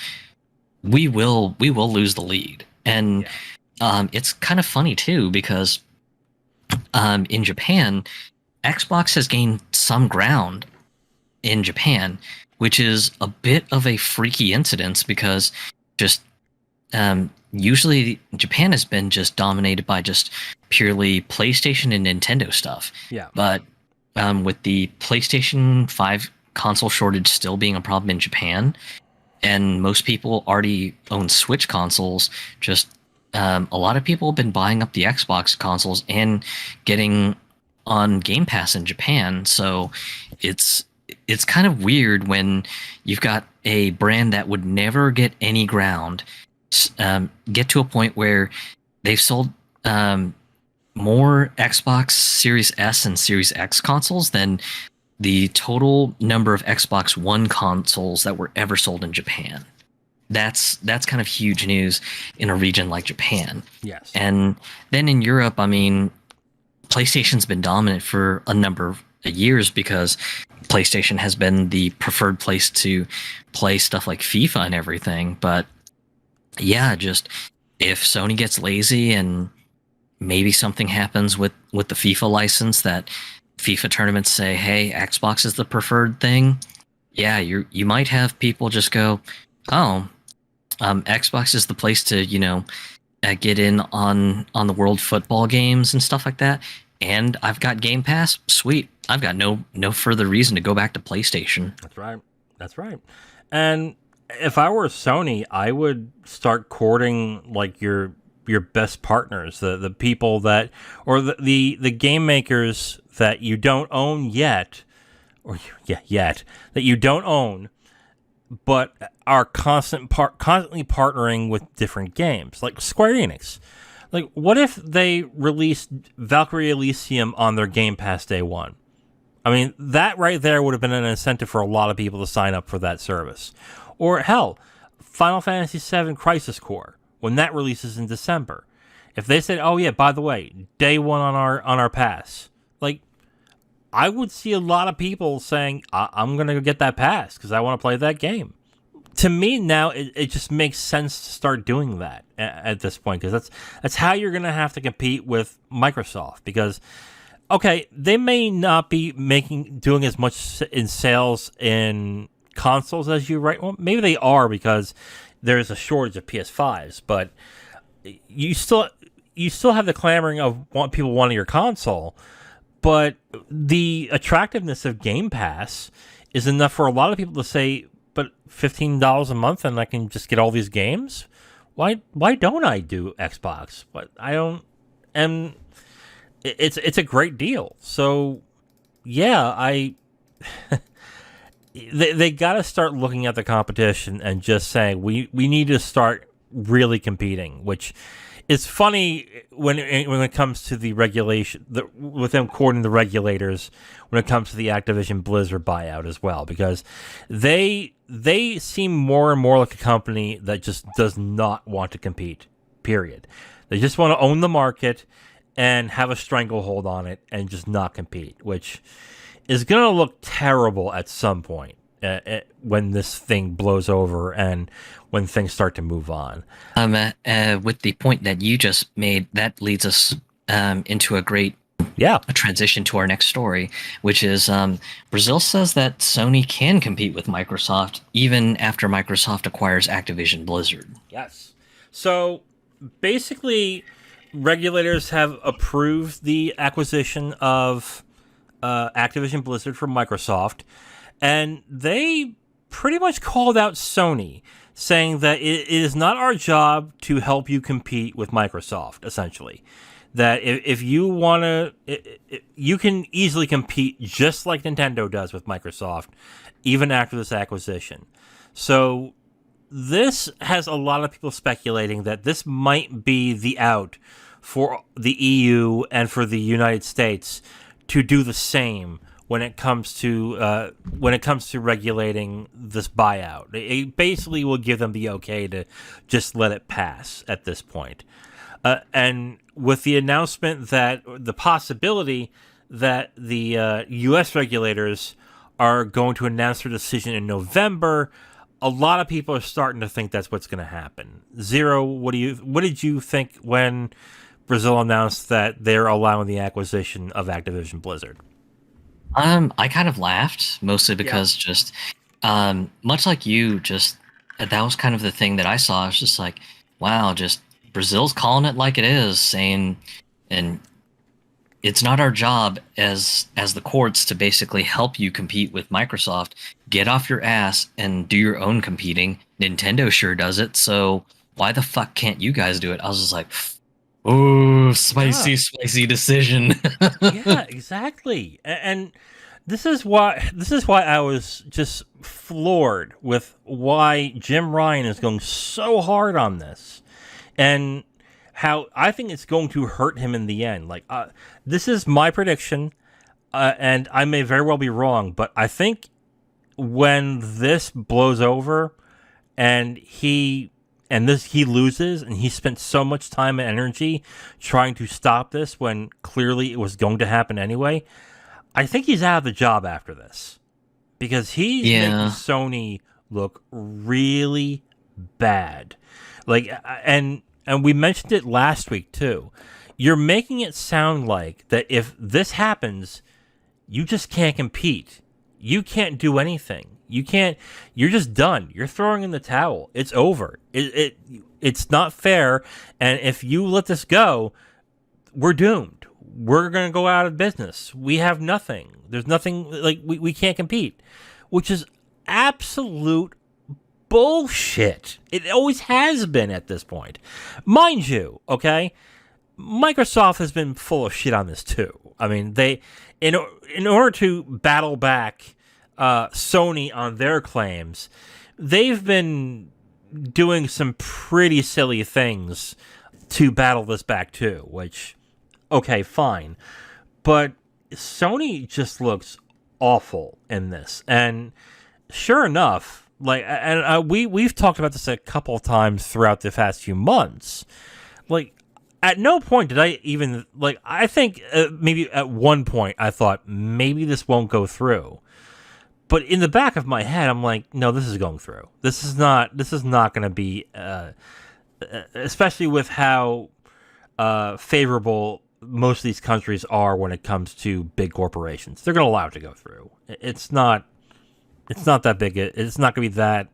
we will lose the lead. And Yeah. it's kind of funny too, because in Japan, Xbox has gained some ground in Japan, which is a bit of a freaky incidence, because just usually Japan has been just dominated by just purely PlayStation and Nintendo stuff. Yeah. But with the PlayStation 5 console shortage still being a problem in Japan, and most people already own Switch consoles, just a lot of people have been buying up the Xbox consoles and getting on Game Pass in Japan. So it's kind of weird when you've got a brand that would never get any ground get to a point where they've sold more Xbox Series S and Series X consoles than the total number of Xbox One consoles that were ever sold in Japan. That's kind of huge news in a region like Japan. Yes. And then in Europe, I mean, PlayStation's been dominant for a number of years, because PlayStation has been the preferred place to play stuff like FIFA and everything. But yeah, just if Sony gets lazy and maybe something happens with the FIFA license, that FIFA tournaments say, hey, Xbox is the preferred thing, yeah, you might have people just go, oh, Xbox is the place to, get in on the World Football games and stuff like that. And I've got Game Pass. Sweet. I've got no further reason to go back to PlayStation. That's right. That's right. And if I were Sony, I would start courting like your best partners, the people that, or the game makers that you don't own yet, that you don't own, but are constantly partnering with different games, like Square Enix. Like, what if they released Valkyrie Elysium on their Game Pass day one? I mean, that right there would have been an incentive for a lot of people to sign up for that service. Or hell, Final Fantasy VII Crisis Core, when that releases in December. If they said, oh yeah, by the way, day one on our pass, like, I would see a lot of people saying, I'm going to go get that pass because I want to play that game. To me now, it just makes sense to start doing that at this point, because that's how you're going to have to compete with Microsoft. Because, okay, they may not be doing as much in sales in consoles as you, right? Well, maybe they are, because there's a shortage of PS5s, but you still have the clamoring of people wanting your console. But the attractiveness of Game Pass is enough for a lot of people to say, but $15 a month and I can just get all these games? Why don't I do Xbox? But I don't, and it's a great deal. So yeah, they got to start looking at the competition and just saying we need to start really competing, which is funny when it comes to the regulation, with them courting the regulators when it comes to the Activision Blizzard buyout as well, because they seem more and more like a company that just does not want to compete, period. They just want to own the market and have a stranglehold on it and just not compete, which is going to look terrible at some point when this thing blows over and when things start to move on. With the point that you just made, that leads us into a great a transition to our next story, which is Brazil says that Sony can compete with Microsoft even after Microsoft acquires Activision Blizzard. Yes. So basically, regulators have approved the acquisition of Activision Blizzard from Microsoft, and they pretty much called out Sony, saying that it is not our job to help you compete with Microsoft, essentially. That if you want to, you can easily compete just like Nintendo does with Microsoft, even after this acquisition. So this has a lot of people speculating that this might be the out for the EU and for the United States to do the same when it comes to regulating this buyout. It basically will give them the okay to just let it pass at this point. And with the announcement that the possibility that the U.S. regulators are going to announce their decision in November. A lot of people are starting to think that's what's going to happen. Zero, what did you think when Brazil announced that they're allowing the acquisition of Activision Blizzard? I kind of laughed mostly Yeah. because just much like you, just that was kind of the thing that I saw. I was just like, wow, just Brazil's calling it like it is, saying, and it's not our job as the courts to basically help you compete with Microsoft. Get off your ass and do your own competing. Nintendo sure does it, so why the fuck can't you guys do it? I was just like, oh, Yeah. spicy decision. Yeah, exactly. And this is why I was just floored with why Jim Ryan is going so hard on this, and how I think it's going to hurt him in the end. Like, this is my prediction, and I may very well be wrong, but I think when this blows over and he loses, and he spent so much time and energy trying to stop this when clearly it was going to happen anyway, I think he's out of the job after this, because he's making Yeah. Sony look really bad. Like, and we mentioned it last week too. You're making it sound like that if this happens, you just can't compete. You can't do anything. You can't. You're just done. You're throwing in the towel. It's over. It's not fair. And if you let this go, we're doomed. We're gonna go out of business. We have nothing. There's nothing, like, we can't compete, which is absolute bullshit. It always has been at this point. Mind you, okay? Microsoft has been full of shit on this too. I mean, in order to battle back Sony on their claims, they've been doing some pretty silly things to battle this back too, which, okay, fine. But Sony just looks awful in this. And sure enough, we've talked about this a couple of times throughout the past few months. Like, at no point did I even, I think maybe at one point I thought maybe this won't go through. But in the back of my head, I'm like, no, this is going through. This is not going to be, especially with how favorable most of these countries are when it comes to big corporations. They're going to allow it to go through. It's not that big. It's not going to be that.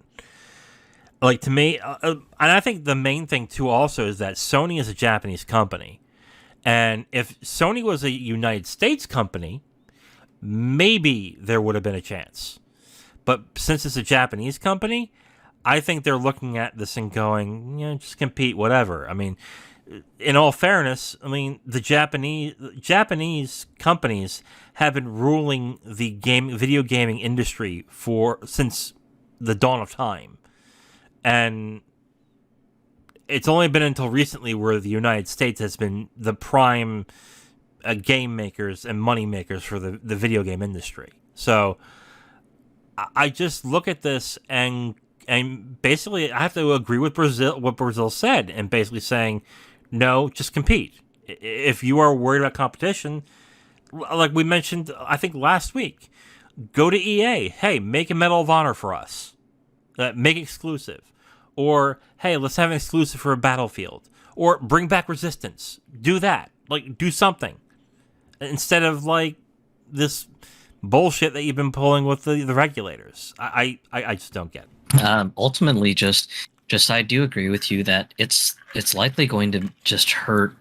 Like, to me, and I think the main thing too also is that Sony is a Japanese company, and if Sony was a United States company, maybe there would have been a chance. But since it's a Japanese company, I think they're looking at this and going, just compete, whatever. I mean, in all fairness, I mean, the Japanese companies have been ruling the video gaming industry since the dawn of time. And it's only been until recently where the United States has been the prime game makers and money makers for the video game industry. So I just look at this and basically I have to agree with what Brazil said, and basically saying, no, just compete. If you are worried about competition, like we mentioned, I think last week, go to EA. Hey, make a Medal of Honor for us. Make it exclusive. Or, hey, let's have an exclusive for a Battlefield. Or bring back Resistance. Do that. Like, do something. Instead of, this bullshit that you've been pulling with the regulators. I just don't get it. Ultimately, just I do agree with you that it's likely going to just hurt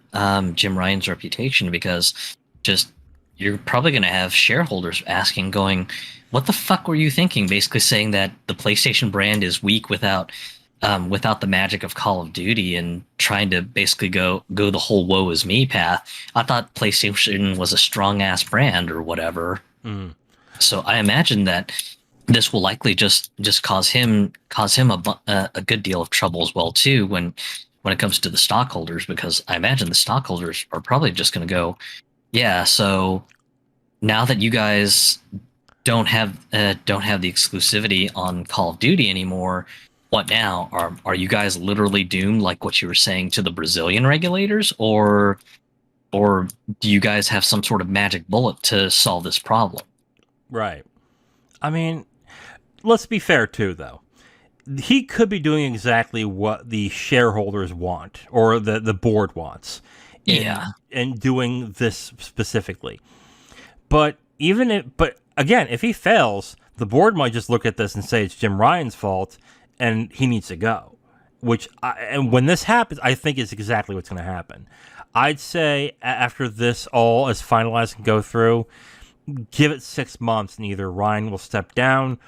Jim Ryan's reputation, because just you're probably going to have shareholders asking, going, what the fuck were you thinking? Basically saying that the PlayStation brand is weak without the magic of Call of Duty, and trying to basically go the whole woe is me path. I thought PlayStation was a strong ass brand or whatever. Mm. So I imagine that this will likely just cause him a good deal of trouble as well too when it comes to the stockholders, because I imagine the stockholders are probably just going to go, yeah, so now that you guys don't have the exclusivity on Call of Duty anymore, what now? Are you guys literally doomed, like what you were saying to the Brazilian regulators, or do you guys have some sort of magic bullet to solve this problem? Right. I mean, let's be fair too, though. He could be doing exactly what the shareholders want or the board wants in Yeah. doing this specifically. But again, if he fails, the board might just look at this and say it's Jim Ryan's fault and he needs to go. And when this happens, I think is exactly what's going to happen. I'd say after this all is finalized and go through, give it 6 months and either Ryan will step down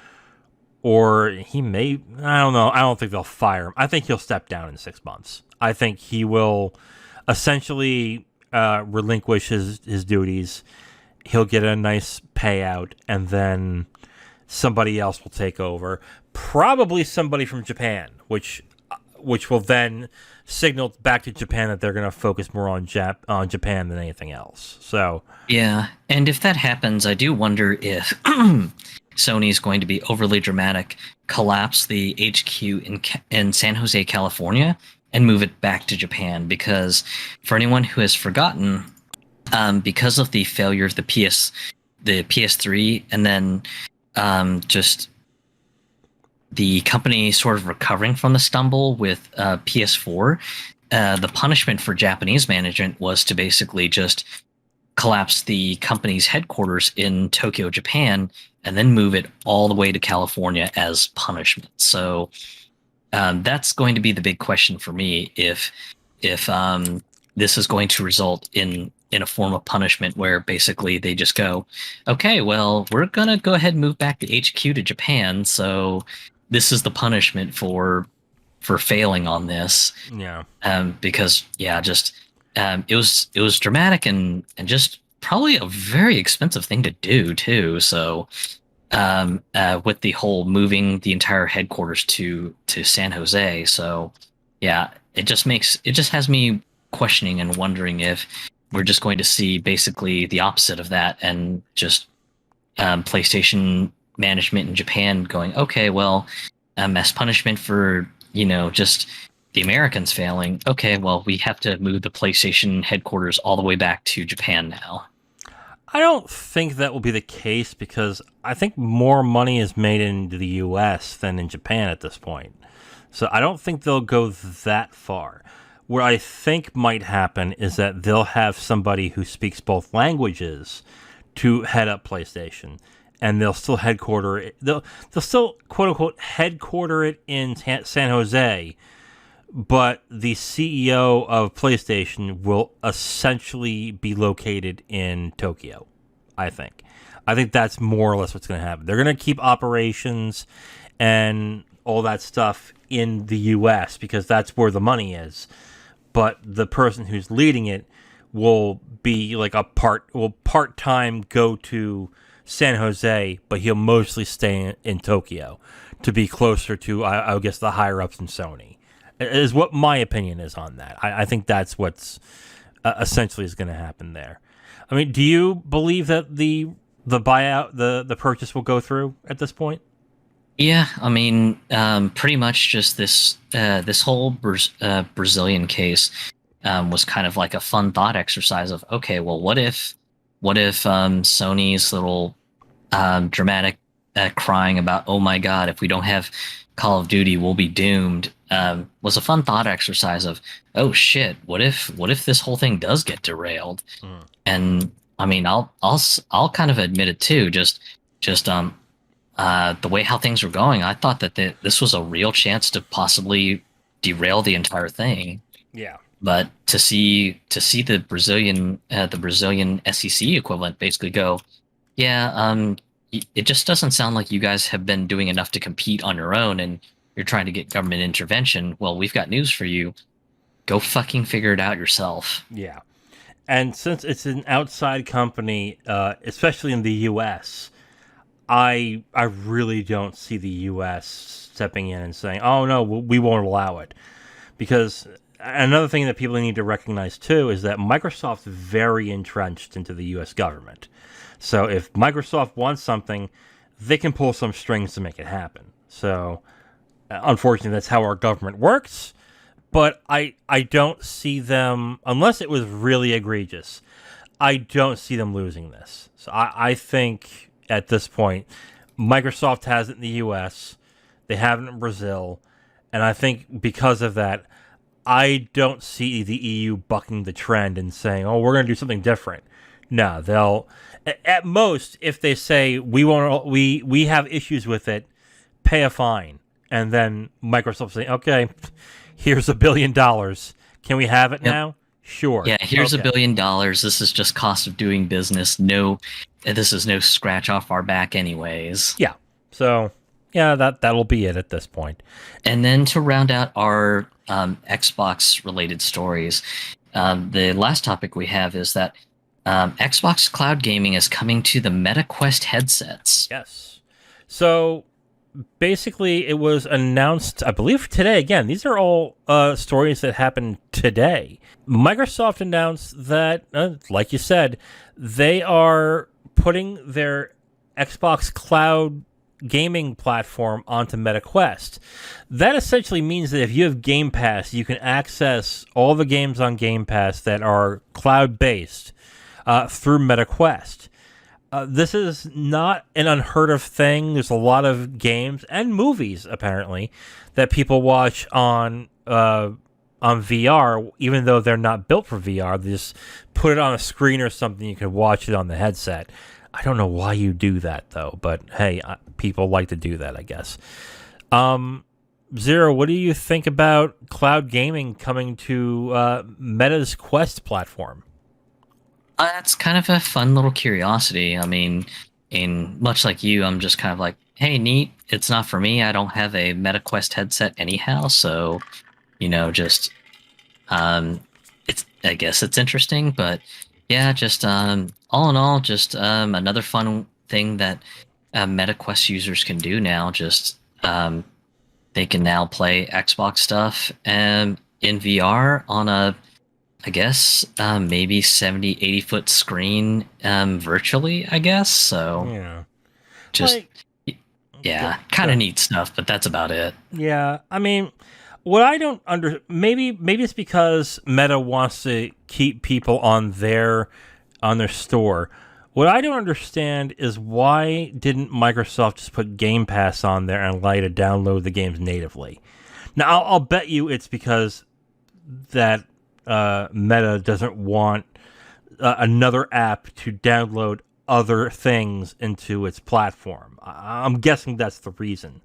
or he may, I don't know. I don't think they'll fire him. I think he'll step down in 6 months. I think he will essentially relinquish his duties. He'll get a nice payout, and then somebody else will take over. Probably somebody from Japan, which will then signal back to Japan that they're going to focus more on Japan than anything else. So Yeah, and if that happens, I do wonder if Sony's going to be overly dramatic, collapse the HQ in San Jose, California, and move it back to Japan. Because for anyone who has forgotten, because of the failure of the PS3, and then just the company sort of recovering from the stumble with PS4, the punishment for Japanese management was to basically just collapse the company's headquarters in Tokyo, Japan, and then move it all the way to California as punishment. So that's going to be the big question for me, if this is going to result in a form of punishment where basically they just go, okay, well, we're going to go ahead and move back the HQ to Japan, so this is the punishment for failing on this. yeah, Because just it was dramatic and just probably a very expensive thing to do too. So with the whole moving the entire headquarters to San Jose, so yeah, it just has me questioning and wondering if we're just going to see basically the opposite of that, and just PlayStation management in Japan going, okay, well, as punishment for just the Americans failing, okay, well, we have to move the PlayStation headquarters all the way back to Japan now. I don't think that will be the case because I think more money is made in the U.S. than in Japan at this point. So I don't think they'll go that far. What I think might happen is that they'll have somebody who speaks both languages to head up PlayStation, and they'll still headquarter it. They'll still quote unquote headquarter it in San Jose, but the CEO of PlayStation will essentially be located in Tokyo. I think that's more or less what's going to happen. They're going to keep operations and all that stuff in the U.S. because that's where the money is. But the person who's leading it will be like part-time go to San Jose, but he'll mostly stay in Tokyo to be closer to, I guess, the higher-ups in Sony. Is what my opinion is on that. I think that's what's essentially is going to happen there. I mean, do you believe that the buyout, the purchase will go through at this point? Yeah, I mean, pretty much just this whole Brazilian case was kind of like a fun thought exercise of, okay, well, what if Sony's little dramatic crying about, oh my God, if we don't have Call of Duty, we'll be doomed, was a fun thought exercise of, oh shit, what if this whole thing does get derailed? And I mean, I'll kind of admit it too, just the way how things were going, I thought that this was a real chance to possibly derail the entire thing. Yeah. But to see the Brazilian SEC equivalent basically go, yeah, it just doesn't sound like you guys have been doing enough to compete on your own, and you're trying to get government intervention. Well, we've got news for you. Go fucking figure it out yourself. Yeah. And since it's an outside company, especially in the U.S., I really don't see the U.S. stepping in and saying, oh, no, we won't allow it. Because another thing that people need to recognize, too, is that Microsoft's very entrenched into the U.S. government. So if Microsoft wants something, they can pull some strings to make it happen. So unfortunately, that's how our government works. But I don't see them, unless it was really egregious, I don't see them losing this. So I think at this point, Microsoft has it in the U.S. They have it in Brazil, and I think because of that, I don't see the EU bucking the trend and saying, "Oh, we're going to do something different." No, they'll at most if they say we have issues with it, pay a fine, and then Microsoft say, "Okay, here's $1 billion. Can we have it Yep. now?" Sure. Yeah, here's Okay. $1 billion. This is just cost of doing business. No, this is no scratch off our back, anyways. Yeah. So yeah, that'll be it at this point. And then to round out our Xbox related stories, the last topic we have is that Xbox Cloud Gaming is coming to the Meta Quest headsets. Yes. So basically, it was announced, I believe, today. Again, these are all stories that happened today. Microsoft announced that, like you said, they are putting their Xbox Cloud gaming platform onto MetaQuest. That essentially means that if you have Game Pass, you can access all the games on Game Pass that are cloud-based through MetaQuest. This is not an unheard of thing. There's a lot of games and movies apparently that people watch on VR, even though they're not built for VR. They just put it on a screen or something. You can watch it on the headset. I don't know why you do that though, but hey, people like to do that, I guess. Zero, what do you think about cloud gaming coming to Meta's Quest platform? That's kind of a fun little curiosity. I mean, in much like you, I'm just kind of like, hey, neat. It's not for me. I don't have a MetaQuest headset anyhow, so just um, it's. I guess it's interesting, but yeah, just all in all, just another fun thing that MetaQuest users can do now. Just they can now play Xbox stuff in VR on a, I guess, maybe 70, 80-foot screen virtually, I guess. So Yeah. just, Go- yeah, kind go. of neat stuff, but that's about it. Yeah, I mean, what I don't maybe it's because Meta wants to keep people on their store. What I don't understand is why didn't Microsoft just put Game Pass on there and allow you to download the games natively? Now, I'll bet you it's because that Meta doesn't want another app to download other things into its platform. I'm guessing that's the reason.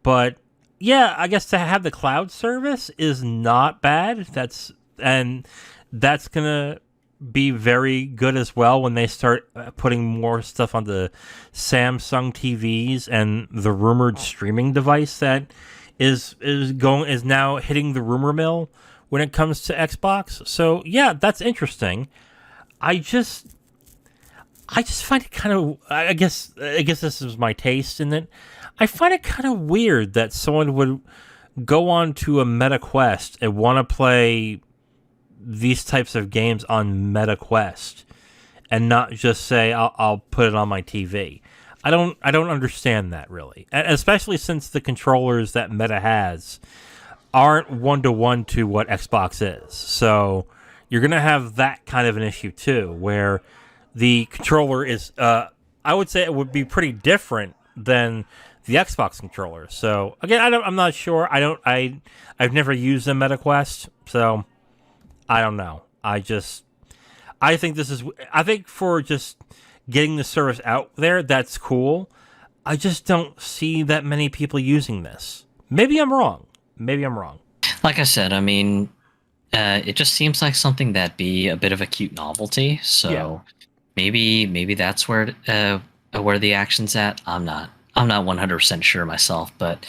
But yeah, I guess to have the cloud service is not bad. That's gonna be very good as well when they start putting more stuff on the Samsung TVs and the rumored streaming device that is now hitting the rumor mill when it comes to Xbox. So yeah, that's interesting. I just find it kind of. I guess this is my taste in it. I find it kind of weird that someone would go on to a Meta Quest and want to play these types of games on Meta Quest and not just say I'll put it on my TV. I don't understand that really, especially since the controllers that Meta has aren't one-to-one to what Xbox is. So you're gonna have that kind of an issue too, where the controller is. I would say it would be pretty different than the Xbox controller. So again, I'm not sure. I've never used a Meta Quest, so I don't know. I think for just getting the service out there, that's cool. I just don't see that many people using this. Maybe I'm wrong. Like I said, I mean, it just seems like something that'd be a bit of a cute novelty. So Yeah. maybe that's where the action's at. I'm not 100% sure myself, but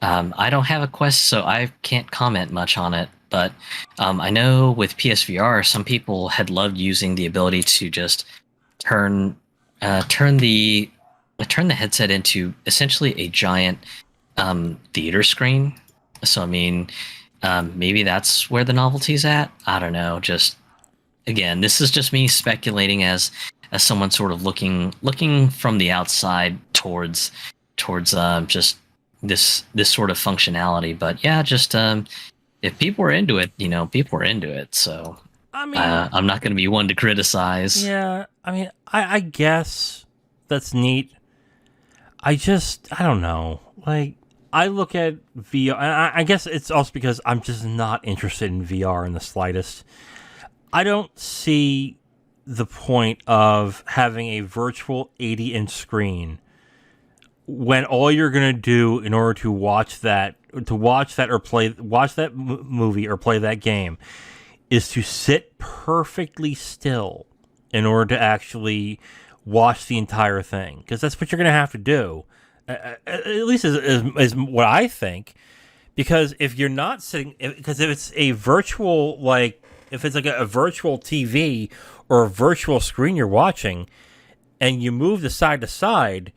I don't have a Quest, so I can't comment much on it. But I know with PSVR, some people had loved using the ability to just turn the headset into essentially a giant theater screen. So I mean, maybe that's where the novelty's at. I don't know. Just again, this is just me speculating as someone sort of looking from the outside towards just this sort of functionality. But yeah, just if people are into it, people are into it. So I mean, I'm not going to be one to criticize. yeah. I mean, I guess that's neat. I don't know. Like, I look at VR, and I guess it's also because I'm just not interested in VR in the slightest. I don't see the point of having a virtual 80-inch screen when all you're gonna do in order to watch that or watch that movie or play that game is to sit perfectly still in order to actually watch the entire thing, because that's what you're gonna have to do. At least is what I think. Because if you're not sitting, because if it's a virtual, like, if it's like a virtual TV or a virtual screen you're watching, and you move the side to side,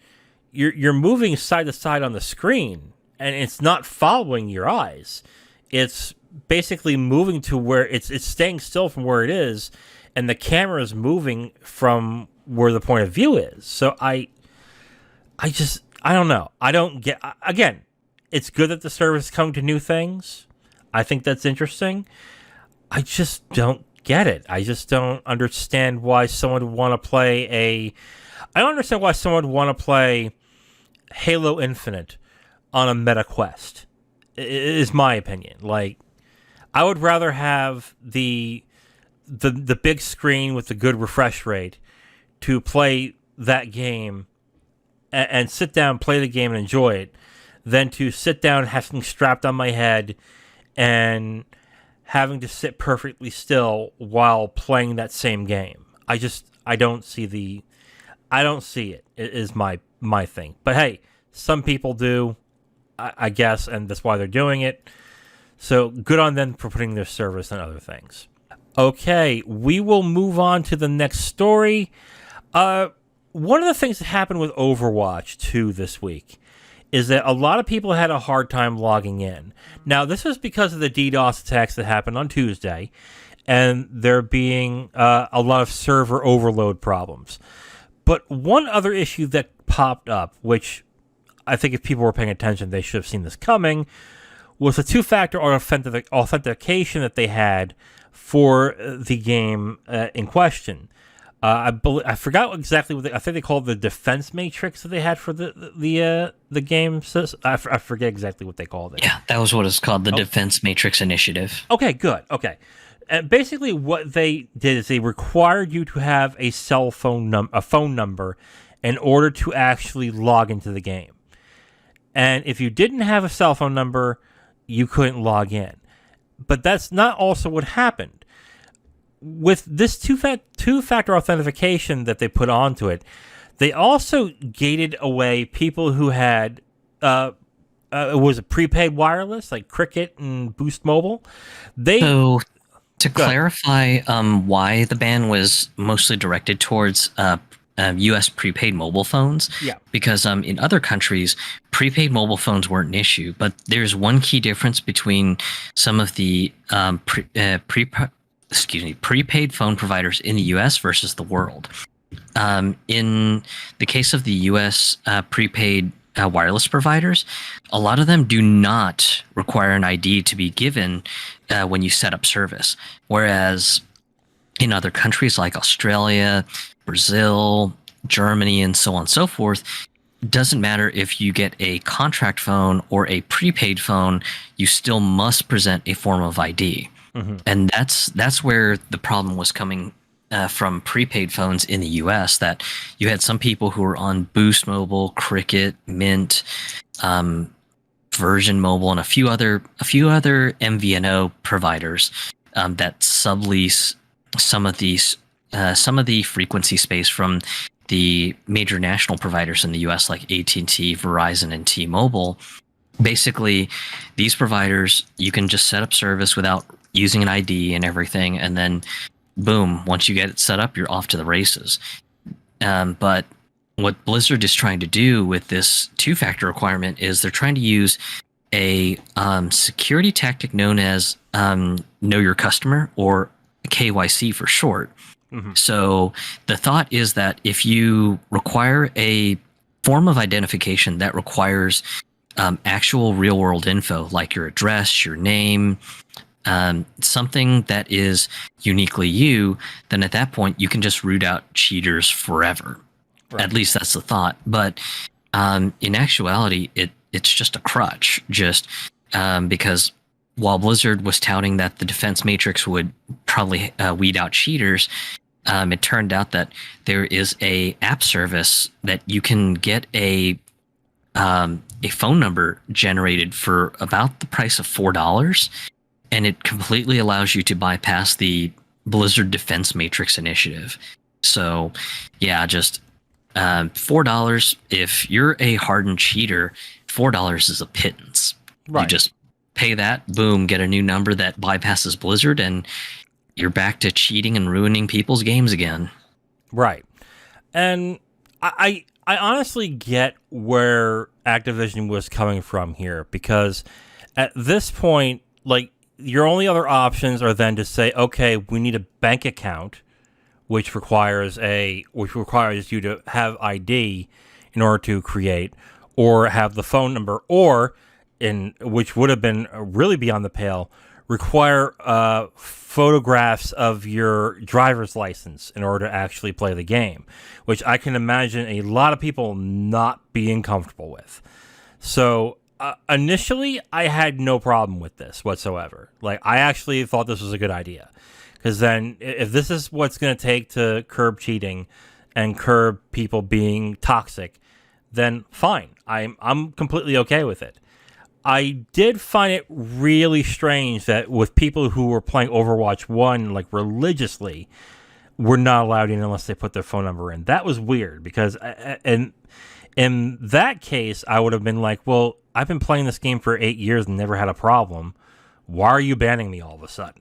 you're moving side to side on the screen, and it's not following your eyes. It's basically moving to where it's staying still from where it is, and the camera is moving from where the point of view is. So I don't know. I don't get. Again, it's good that the service is coming to new things. I think that's interesting. I just don't get it. I just don't understand why someone would want to play I don't understand why someone would want to play Halo Infinite on a Meta Quest. Is my opinion. Like, I would rather have the big screen with the good refresh rate to play that game and sit down, play the game, and enjoy it, than to sit down and have something strapped on my head and having to sit perfectly still while playing that same game. I don't see it. It is my thing. But hey, some people do, I guess, and that's why they're doing it. So good on them for putting their service on other things. Okay, we will move on to the next story. One of the things that happened with Overwatch 2 this week is that a lot of people had a hard time logging in. Now, this was because of the DDoS attacks that happened on Tuesday, and there being a lot of server overload problems. But one other issue that popped up, which I think if people were paying attention, they should have seen this coming, was a two-factor authentication that they had for the game in question. I forgot exactly what I think they called the defense matrix that they had for the game. I forget exactly what they called it. Yeah, that was what it's called, the Defense Matrix Initiative. Okay, good. Okay, and basically what they did is they required you to have a phone number in order to actually log into the game. And if you didn't have a cell phone number, you couldn't log in. But that's not also what happened. With this two-factor authentication that they put onto it, they also gated away people who had it was a prepaid wireless like Cricket and Boost Mobile. So to clarify, why the ban was mostly directed towards U.S. prepaid mobile phones, because in other countries, prepaid mobile phones weren't an issue. But there's one key difference between some of the prepaid phone providers in the U.S. versus the world. In the case of the U.S. Prepaid wireless providers, a lot of them do not require an ID to be given when you set up service. Whereas in other countries like Australia, Brazil, Germany, and so on and so forth, it doesn't matter if you get a contract phone or a prepaid phone, you still must present a form of ID. Mm-hmm. And that's where the problem was coming from prepaid phones in the U.S. That you had some people who were on Boost Mobile, Cricket, Mint, Version Mobile, and a few other MVNO providers that sublease some of the frequency space from the major national providers in the U.S. like AT&T, Verizon, and T-Mobile. Basically, these providers, you can just set up service without using an ID and everything, and then boom, once you get it set up, you're off to the races. But what Blizzard is trying to do with this two-factor requirement is they're trying to use a security tactic known as Know Your Customer, or KYC for short. Mm-hmm. So the thought is that if you require a form of identification that requires actual real-world info, like your address, your name, something that is uniquely you, then at that point you can just root out cheaters forever. Right. At least that's the thought. But in actuality, it's just a crutch. Just because while Blizzard was touting that the defense matrix would probably weed out cheaters, it turned out that there is a app service that you can get a phone number generated for about the price of $4, and it completely allows you to bypass the Blizzard Defense Matrix initiative. So, yeah, just $4. If you're a hardened cheater, $4 is a pittance. Right. You just pay that, boom, get a new number that bypasses Blizzard, and you're back to cheating and ruining people's games again. Right. And I honestly get where Activision was coming from here, because at this point, like, your only other options are then to say, okay, we need a bank account, which requires you to have ID in order to create, or have the phone number, or which would have been really beyond the pale, require photographs of your driver's license in order to actually play the game, which I can imagine a lot of people not being comfortable with. So initially, I had no problem with this whatsoever. Like, I actually thought this was a good idea, because then if this is what's going to take to curb cheating and curb people being toxic, then fine. I'm completely okay with it. I did find it really strange that with people who were playing Overwatch 1 like religiously, were not allowed in unless they put their phone number in. That was weird, because in that case, I would have been like, well, I've been playing this game for 8 years and never had a problem. Why are you banning me all of a sudden?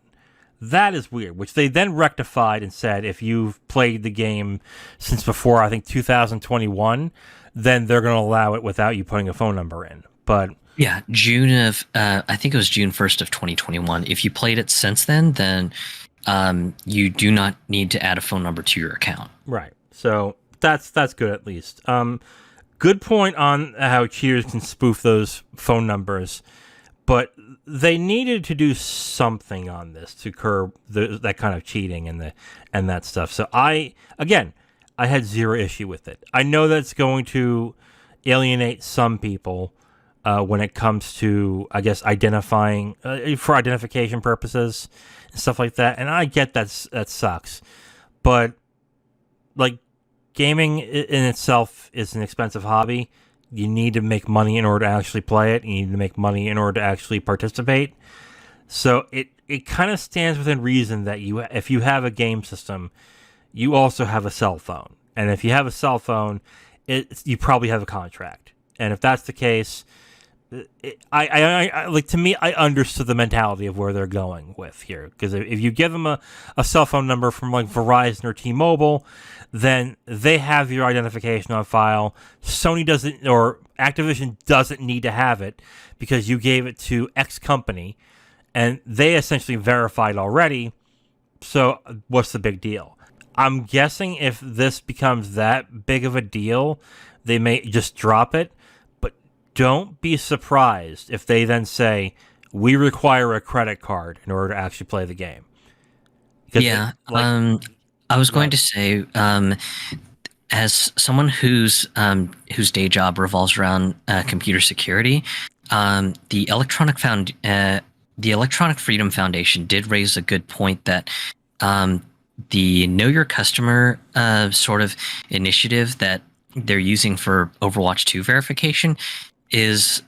That is weird, which they then rectified and said if you've played the game since before, I think, 2021, then they're going to allow it without you putting a phone number in. But yeah, I think it was June 1st of 2021. If you played it since then you do not need to add a phone number to your account. Right. So that's good at least. Good point on how cheaters can spoof those phone numbers, but they needed to do something on this to curb that kind of cheating and that stuff. So I had zero issue with it. I know that's going to alienate some people when it comes to, I guess, identifying for identification purposes and stuff like that. And I get that sucks, but like, gaming in itself is an expensive hobby. You need to make money in order to actually play it. You need to make money in order to actually participate. So it kind of stands within reason that if you have a game system, you also have a cell phone. And if you have a cell phone, you probably have a contract. And if that's the case, I like, to me, I understood the mentality of where they're going with here, because if you give them a cell phone number from like Verizon or T-Mobile, then they have your identification on file. Sony doesn't, or Activision doesn't need to have it because you gave it to X company and they essentially verified already. So what's the big deal? I'm guessing if this becomes that big of a deal, they may just drop it. Don't be surprised if they then say, we require a credit card in order to actually play the game. Yeah, I was going to say, as someone whose day job revolves around computer security, the Electronic Freedom Foundation did raise a good point that the Know Your Customer sort of initiative that they're using for Overwatch 2 verification is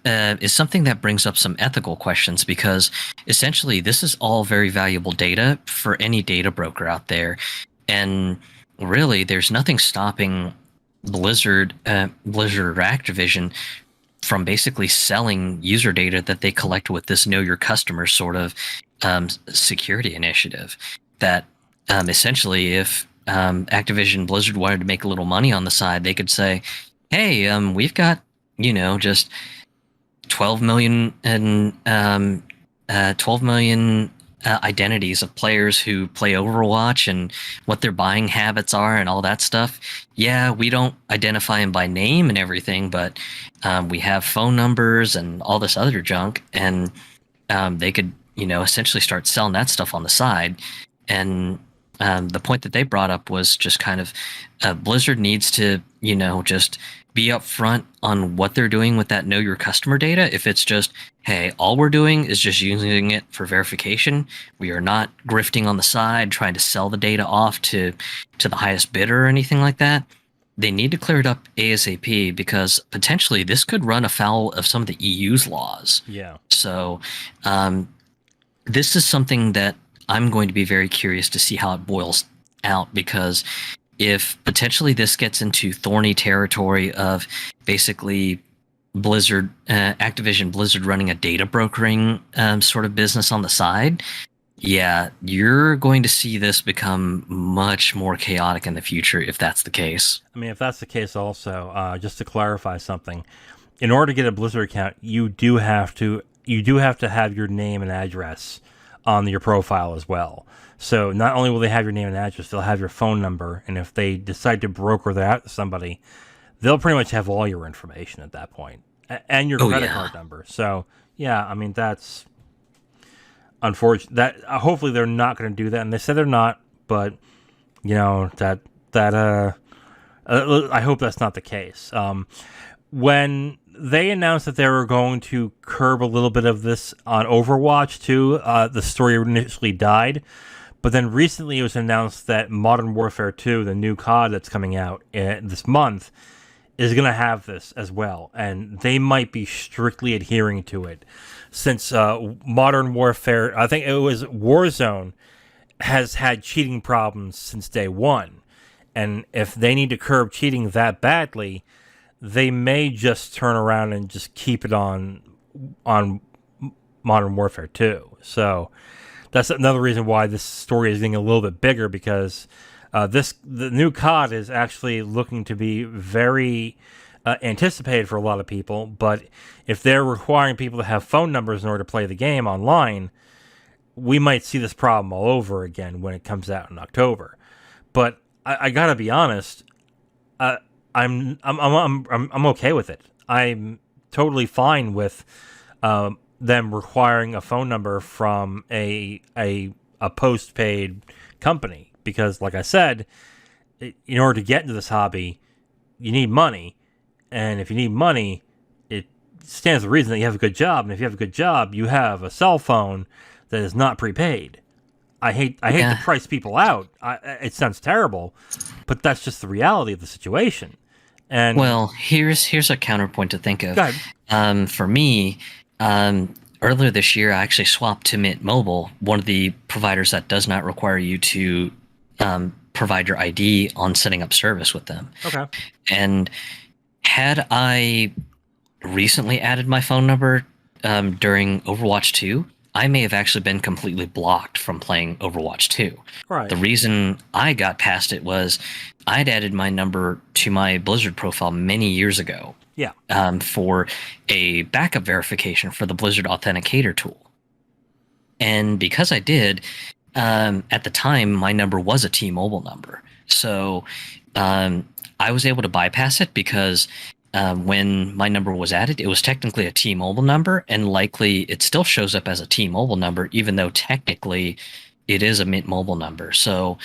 something that brings up some ethical questions, because essentially this is all very valuable data for any data broker out there, and really there's nothing stopping Blizzard or Activision from basically selling user data that they collect with this Know Your Customer sort of security initiative. That essentially, if Activision Blizzard wanted to make a little money on the side, they could say, hey, we've got, just 12 million identities of players who play Overwatch and what their buying habits are and all that stuff. Yeah, we don't identify them by name and everything, but we have phone numbers and all this other junk, and they could, essentially start selling that stuff on the side. And the point that they brought up was just kind of Blizzard needs to, just be upfront on what they're doing with that know your customer data. If it's just, hey, all we're doing is just using it for verification, we are not grifting on the side, trying to sell the data off to the highest bidder or anything like that. They need to clear it up ASAP because potentially this could run afoul of some of the EU's laws. Yeah. So this is something that I'm going to be very curious to see how it boils out, because if potentially this gets into thorny territory of basically Blizzard, Activision Blizzard running a data brokering sort of business on the side, yeah, you're going to see this become much more chaotic in the future if that's the case. I mean, if that's the case also, just to clarify something, in order to get a Blizzard account, you do have to have your name and address on your profile as well. So not only will they have your name and address, they'll have your phone number, and if they decide to broker that out to somebody, they'll pretty much have all your information at that point, and your credit card number. So yeah, I mean, that's unfortunate. That hopefully they're not going to do that, and they said they're not, but I hope that's not the case. When they announced that they were going to curb a little bit of this on Overwatch 2, the story initially died. But then recently it was announced that Modern Warfare 2, the new COD that's coming out this month, is going to have this as well. And they might be strictly adhering to it. Since Modern Warfare, I think it was Warzone, has had cheating problems since day one. And if they need to curb cheating that badly, they may just turn around and just keep it on Modern Warfare 2. So that's another reason why this story is getting a little bit bigger, because the new COD is actually looking to be very anticipated for a lot of people. But if they're requiring people to have phone numbers in order to play the game online, we might see this problem all over again when it comes out in October. But I gotta be honest, I'm okay with it. I'm totally fine with them requiring a phone number from a postpaid company, because, like I said, in order to get into this hobby, you need money, and if you need money, it stands to reason that you have a good job, and if you have a good job, you have a cell phone that is not prepaid. I hate to price people out. It sounds terrible, but that's just the reality of the situation. And well, here's a counterpoint to think of. For me, earlier this year, I actually swapped to Mint Mobile, one of the providers that does not require you to provide your ID on setting up service with them. Okay. And had I recently added my phone number during Overwatch 2, I may have actually been completely blocked from playing Overwatch 2. Right. The reason I got past it was I'd added my number to my Blizzard profile many years ago. Yeah. For a backup verification for the Blizzard Authenticator tool. And because I did, at the time, my number was a T-Mobile number. So I was able to bypass it because when my number was added, it was technically a T-Mobile number, and likely it still shows up as a T-Mobile number, even though technically it is a Mint Mobile number. So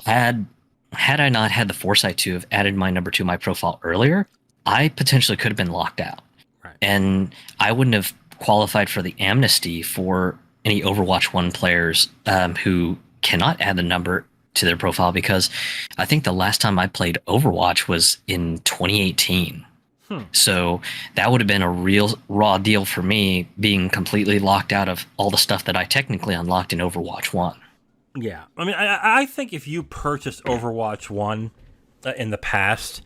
had I not had the foresight to have added my number to my profile earlier, I potentially could have been locked out. Right. And I wouldn't have qualified for the amnesty for any Overwatch 1 players who cannot add the number to their profile, because I think the last time I played Overwatch was in 2018. So that would have been a real raw deal for me, being completely locked out of all the stuff that I technically unlocked in Overwatch 1. Yeah. I mean, I think if you purchased Overwatch 1 in the past,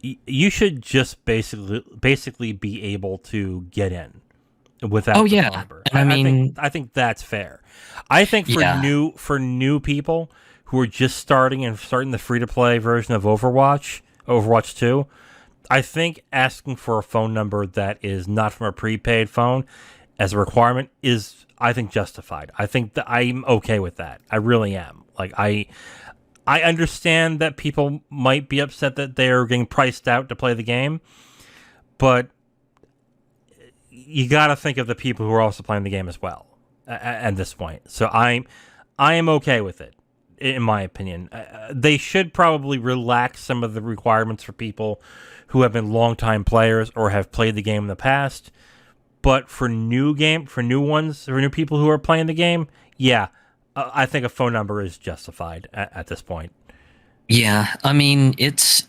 you should just basically be able to get in without the number. I think that's fair. I think for new people who are just starting the free-to-play version of Overwatch 2, I think asking for a phone number that is not from a prepaid phone as a requirement is, I think, justified. I think that I'm okay with that. I really am. Like, I understand that people might be upset that they're getting priced out to play the game, but you got to think of the people who are also playing the game as well at this point. So I am okay with it. in my opinion. They should probably relax some of the requirements for people who have been longtime players or have played the game in the past. But for new people who are playing the game, yeah, I think a phone number is justified at this point. Yeah, I mean, it's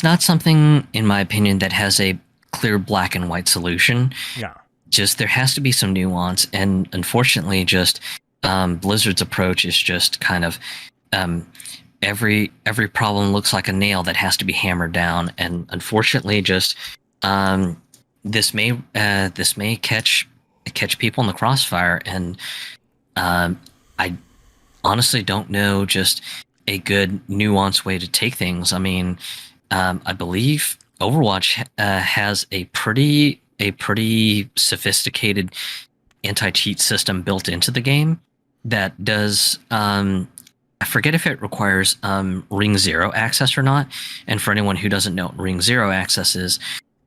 not something, in my opinion, that has a clear black and white solution. Yeah. Just there has to be some nuance, and unfortunately, just Blizzard's approach is just kind of every problem looks like a nail that has to be hammered down, and unfortunately, just this may catch people in the crossfire, and I honestly don't know just a good nuanced way to take things. I mean, I believe Overwatch has a pretty sophisticated anti-cheat system built into the game that does. I forget if it requires Ring Zero access or not. And for anyone who doesn't know what Ring Zero access is,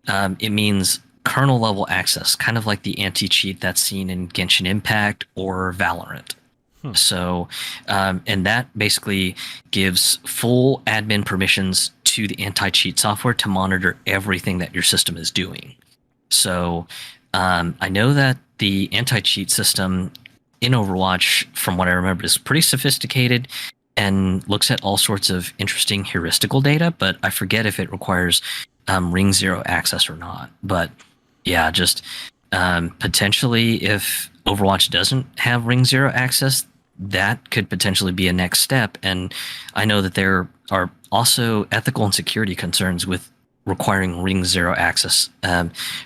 it means kernel level access, kind of like the anti-cheat that's seen in Genshin Impact or Valorant. So, and that basically gives full admin permissions to the anti-cheat software to monitor everything that your system is doing. So, I know that the anti-cheat system in Overwatch, from what I remember, is pretty sophisticated and looks at all sorts of interesting heuristical data, but I forget if it requires Ring Zero access or not. But yeah, just potentially if Overwatch doesn't have Ring Zero access, that could potentially be a next step. And I know that there are also ethical and security concerns with requiring Ring Zero access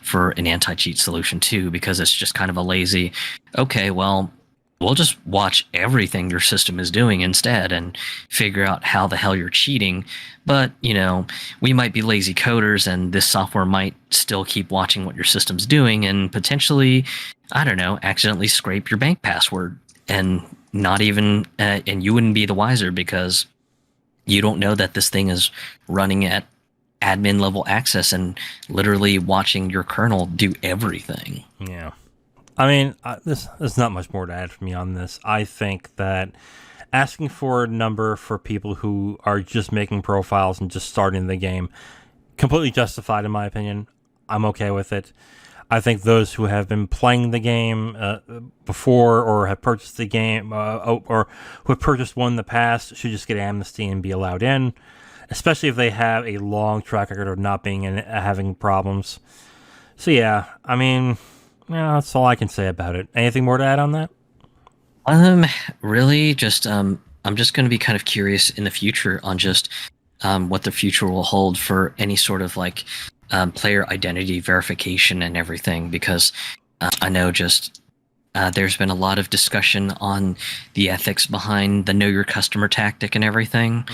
for an anti-cheat solution too, because it's just kind of a lazy, okay, well, we'll just watch everything your system is doing instead and figure out how the hell you're cheating. But, you know, we might be lazy coders and this software might still keep watching what your system's doing and potentially, I don't know, accidentally scrape your bank password and not even, and you wouldn't be the wiser because you don't know that this thing is running at admin level access and literally watching your kernel do everything. Yeah. I mean, there's not much more to add for me on this. I think that asking for a number for people who are just making profiles and just starting the game, completely justified in my opinion. I'm okay with it. I think those who have been playing the game before or have purchased the game or who have purchased one in the past should just get amnesty and be allowed in, especially if they have a long track record of not being in having problems. So yeah, I mean, yeah, that's all I can say about it. Anything more to add on that? Really, just I'm just going to be kind of curious in the future on just what the future will hold for any sort of like player identity verification and everything, because I know just there's been a lot of discussion on the ethics behind the know your customer tactic and everything.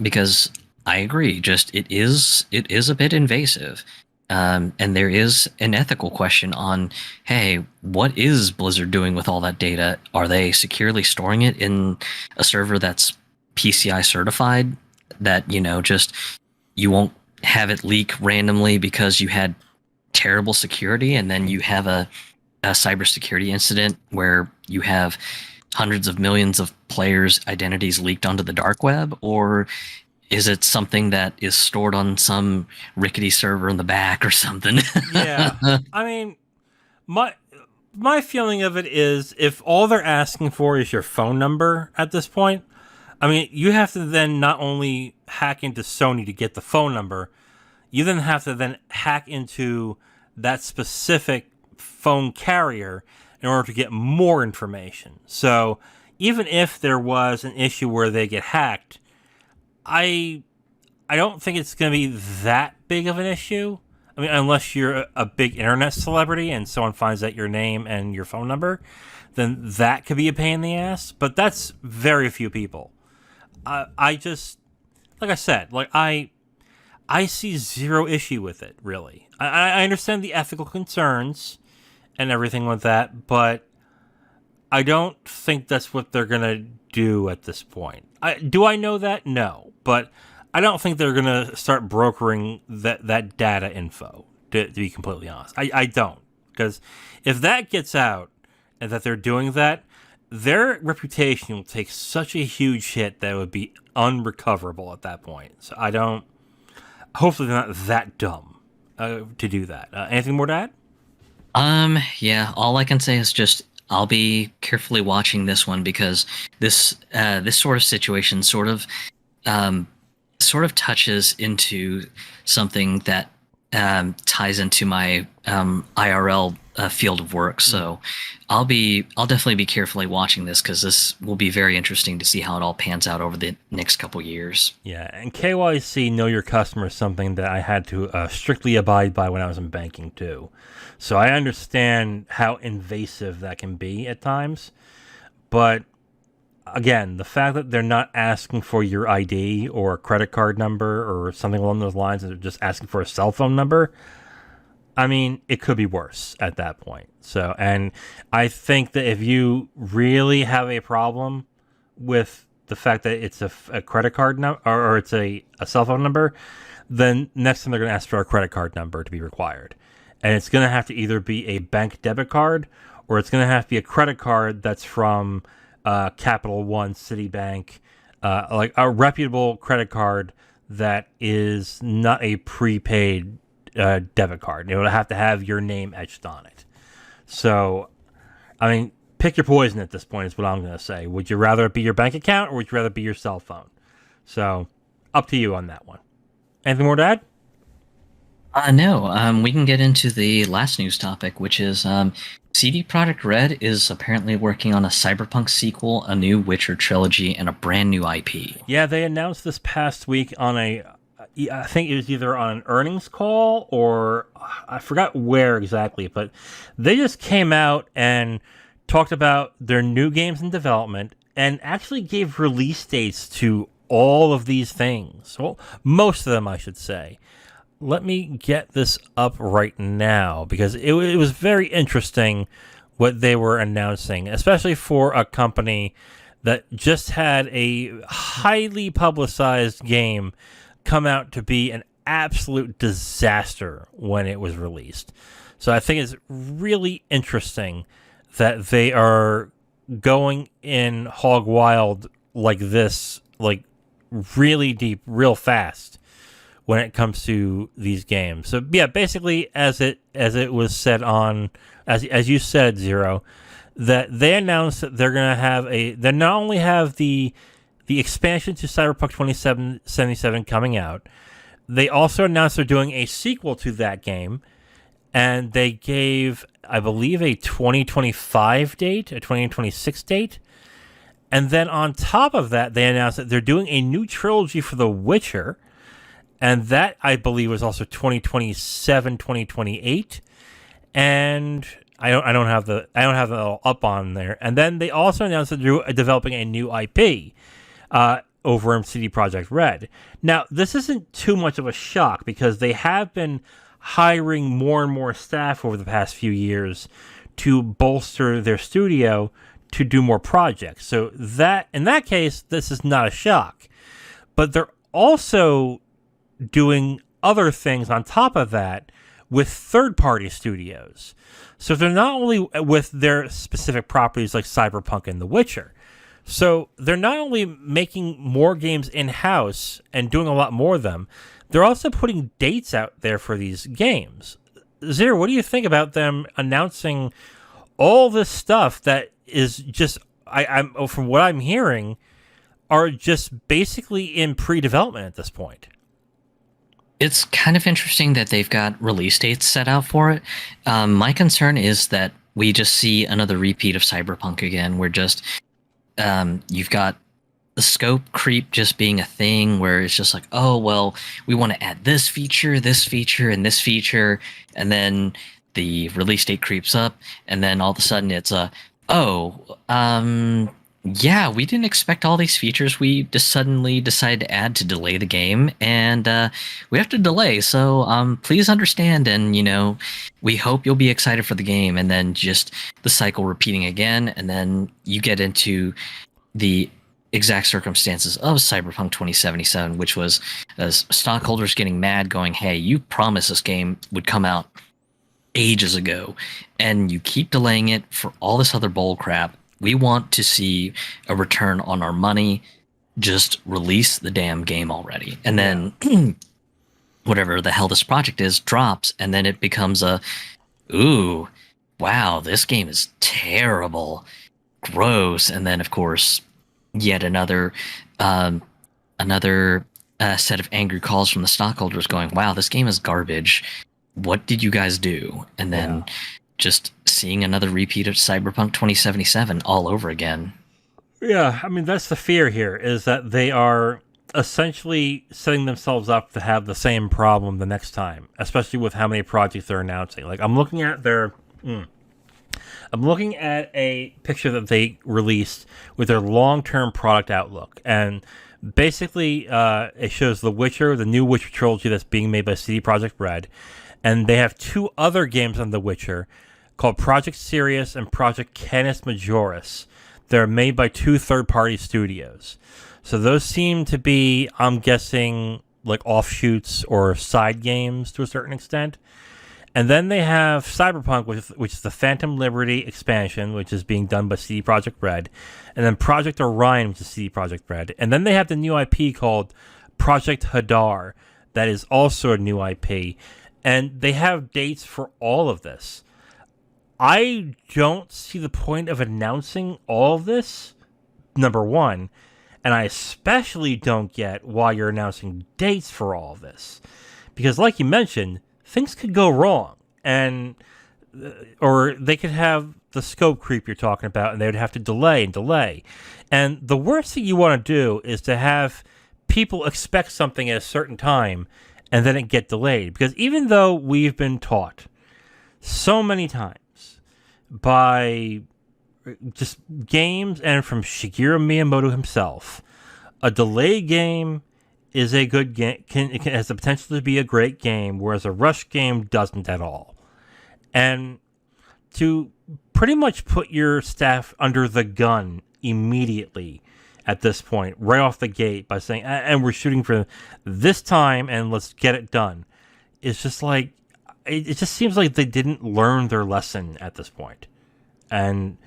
Because I agree, just it is a bit invasive. And there is an ethical question on, hey, what is Blizzard doing with all that data? Are they securely storing it in a server that's PCI certified that, you know, just you won't have it leak randomly because you had terrible security and then you have a cybersecurity incident where you have hundreds of millions of players' identities leaked onto the dark web? Or is it something that is stored on some rickety server in the back or something? Yeah. I mean, my feeling of it is if all they're asking for is your phone number at this point, I mean, you have to then not only hack into Sony to get the phone number, you then have to then hack into that specific phone carrier in order to get more information. So even if there was an issue where they get hacked, I don't think it's going to be that big of an issue. I mean, unless you're a big internet celebrity and someone finds out your name and your phone number, then that could be a pain in the ass. But that's very few people. I just, like I said, like I see zero issue with it, really. I understand the ethical concerns and everything with that, but I don't think that's what they're going to do at this point. Do I know that? No. But I don't think they're going to start brokering that data info, to be completely honest. I don't. Because if that gets out and that they're doing that, their reputation will take such a huge hit that it would be unrecoverable at that point. So I don't. Hopefully, they're not that dumb to do that. Anything more to add? Yeah, all I can say is just I'll be carefully watching this one because this sort of situation um sort of touches into something that ties into my IRL field of work. So I'll definitely be carefully watching this because this will be very interesting to see how it all pans out over the next couple years. Yeah, and KYC, know your customer, is something that I had to strictly abide by when I was in banking too. So I understand how invasive that can be at times. But again, the fact that they're not asking for your ID or a credit card number or something along those lines, and they're just asking for a cell phone number, I mean, it could be worse at that point. So, and I think that if you really have a problem with the fact that it's a credit card number or it's a cell phone number, then next time they're going to ask for a credit card number to be required. And it's going to have to either be a bank debit card or it's going to have to be a credit card that's from Capital One, Citibank, like a reputable credit card that is not a prepaid debit card. It would have to have your name etched on it. So, I mean, pick your poison at this point is what I'm going to say. Would you rather it be your bank account or would you rather be your cell phone? So, up to you on that one. Anything more to add? No, we can get into the last news topic, which is CD Projekt Red is apparently working on a Cyberpunk sequel, a new Witcher trilogy, and a brand new IP. Yeah, they announced this past week on I think it was either on an earnings call or I forgot where exactly, but they just came out and talked about their new games in development and actually gave release dates to all of these things. Well, most of them, I should say. Let me get this up right now because it was very interesting what they were announcing, especially for a company that just had a highly publicized game come out to be an absolute disaster when it was released. So I think it's really interesting that they are going in hog wild like this, like really deep, real fast when it comes to these games. So yeah, basically as it was said on as you said, Zero, that they announced that they're gonna have they not only have the expansion to Cyberpunk 2077 coming out, they also announced they're doing a sequel to that game, and they gave, I believe, a 2025 date, a 2026 date. And then on top of that, they announced that they're doing a new trilogy for The Witcher, and that, I believe, was also 2027, 2028. And I don't have that all up on there. And then they also announced that they're developing a new IP over in CD Projekt Red. Now, this isn't too much of a shock because they have been hiring more and more staff over the past few years to bolster their studio to do more projects. So that in that case, this is not a shock. But they're also doing other things on top of that with third-party studios. So they're not only with their specific properties like Cyberpunk and The Witcher. So they're not only making more games in-house and doing a lot more of them, they're also putting dates out there for these games. Zero, what do you think about them announcing all this stuff that is just, I'm from what I'm hearing, are just basically in pre-development at this point? It's kind of interesting that they've got release dates set out for it. My concern is that we just see another repeat of Cyberpunk again. We're just you've got the scope creep just being a thing where it's just like, oh, well, we want to add this feature, and this feature, and then the release date creeps up, and then all of a sudden it's yeah, we didn't expect all these features. We just suddenly decided to add to delay the game, and we have to delay. So please understand, and we hope you'll be excited for the game. And then just the cycle repeating again, and then you get into the exact circumstances of Cyberpunk 2077, which was as stockholders getting mad, going, "Hey, you promised this game would come out ages ago, and you keep delaying it for all this other bull crap." We want to see a return on our money. Just release the damn game already. And then whatever the hell this project is drops, and then it becomes ooh, wow, this game is terrible, gross. And then, of course, yet um, another set of angry calls from the stockholders going, wow, this game is garbage. What did you guys do? And then just seeing another repeat of Cyberpunk 2077 all over again. Yeah, I mean, that's the fear here, is that they are essentially setting themselves up to have the same problem the next time, especially with how many projects they're announcing. Like, I'm looking at a picture that they released with their long-term product outlook, and basically it shows The Witcher, the new Witcher trilogy that's being made by CD Projekt Red, and they have two other games on The Witcher called Project Sirius and Project Canis Majoris. They're made by two third-party studios. So those seem to be, I'm guessing, like offshoots or side games to a certain extent. And then they have Cyberpunk, which is the Phantom Liberty expansion, which is being done by CD Projekt Red. And then Project Orion, which is CD Projekt Red. And then they have the new IP called Project Hadar, that is also a new IP. And they have dates for all of this. I don't see the point of announcing all of this, number one. And I especially don't get why you're announcing dates for all of this. Because like you mentioned, things could go wrong. And or they could have the scope creep you're talking about, and they would have to delay and delay. And the worst thing you want to do is to have people expect something at a certain time and then it get delayed. Because even though we've been taught so many times by just games and from Shigeru Miyamoto himself, a delayed game is a good game, it has the potential to be a great game, whereas a rush game doesn't at all. And to pretty much put your staff under the gun immediately at this point, right off the gate, by saying, and we're shooting for this time and let's get it done, it's just like, it just seems like they didn't learn their lesson at this point. And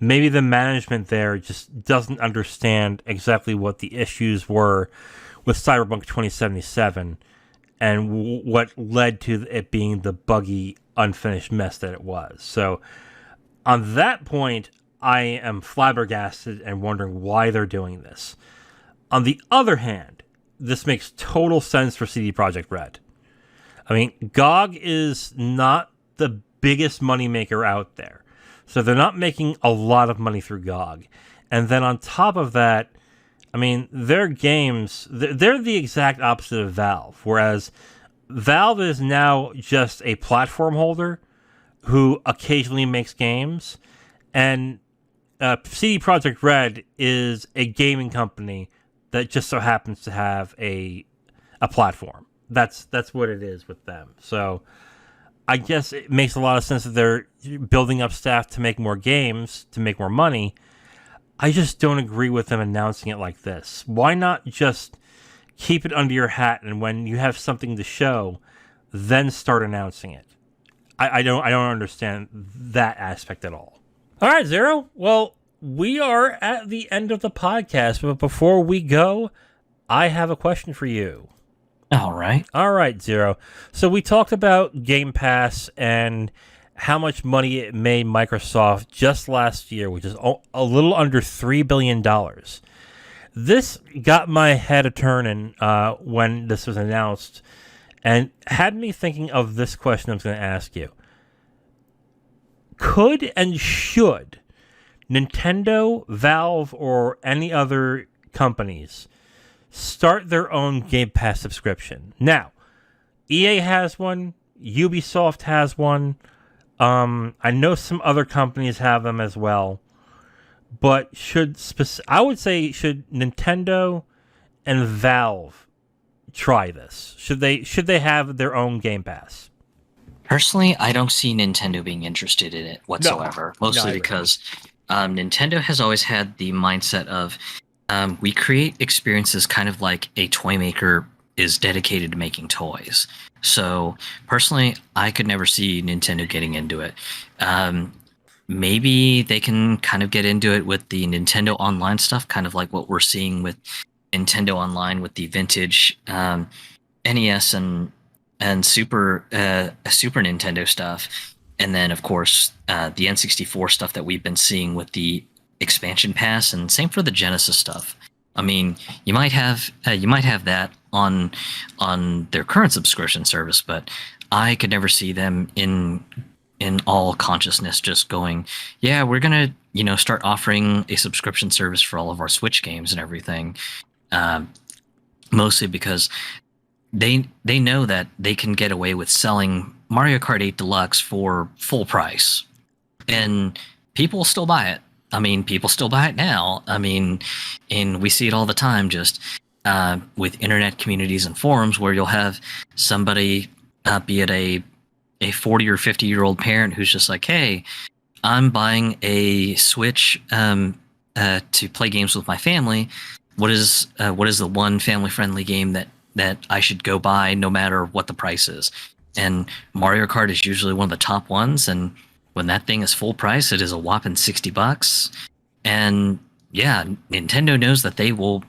maybe the management there just doesn't understand exactly what the issues were with Cyberpunk 2077 and what led to it being the buggy, unfinished mess that it was. So on that point, I am flabbergasted and wondering why they're doing this. On the other hand, this makes total sense for CD Projekt Red. I mean, GOG is not the biggest moneymaker out there. So they're not making a lot of money through GOG. And then on top of that, I mean, their games, they're the exact opposite of Valve. Whereas Valve is now just a platform holder who occasionally makes games. And CD Projekt Red is a gaming company that just so happens to have a platform. That's what it is with them. So I guess it makes a lot of sense that they're building up staff to make more games, to make more money. I just don't agree with them announcing it like this. Why not just keep it under your hat, and when you have something to show, then start announcing it? I don't understand that aspect at all. All right, Zero. Well, we are at the end of the podcast, but before we go, I have a question for you. All right, Zero. So we talked about Game Pass and how much money it made Microsoft just last year, which is a little under $3 billion. This got my head a-turning when this was announced and had me thinking of this question I was going to ask you. Could and should Nintendo, Valve, or any other companies start their own Game Pass subscription? Now, EA has one, Ubisoft has one, I know some other companies have them as well, but I would say should Nintendo and Valve try this? Should they have their own Game Pass? Personally, I don't see Nintendo being interested in it whatsoever. No, mostly because Nintendo has always had the mindset of we create experiences kind of like a toy maker is dedicated to making toys. So personally, I could never see Nintendo getting into it. maybe they can kind of get into it with the Nintendo Online stuff, kind of like what we're seeing with Nintendo Online with the vintage NES and Super Nintendo stuff, and then of course the N64 stuff that we've been seeing with the expansion pass, and same for the Genesis stuff. I mean, you might have that on their current subscription service, but I could never see them in all consciousness just going, yeah, we're gonna start offering a subscription service for all of our Switch games and everything. Mostly because they know that they can get away with selling Mario Kart 8 Deluxe for full price, and people will still buy it. I mean, people still buy it now. I mean, and we see it all the time, just with internet communities and forums where you'll have somebody, be it a 40 or 50-year-old parent who's just like, hey, I'm buying a Switch to play games with my family. What is the one family-friendly game that I should go buy no matter what the price is? And Mario Kart is usually one of the top ones, and when that thing is full price, it is a whopping $60. And yeah, Nintendo knows that they will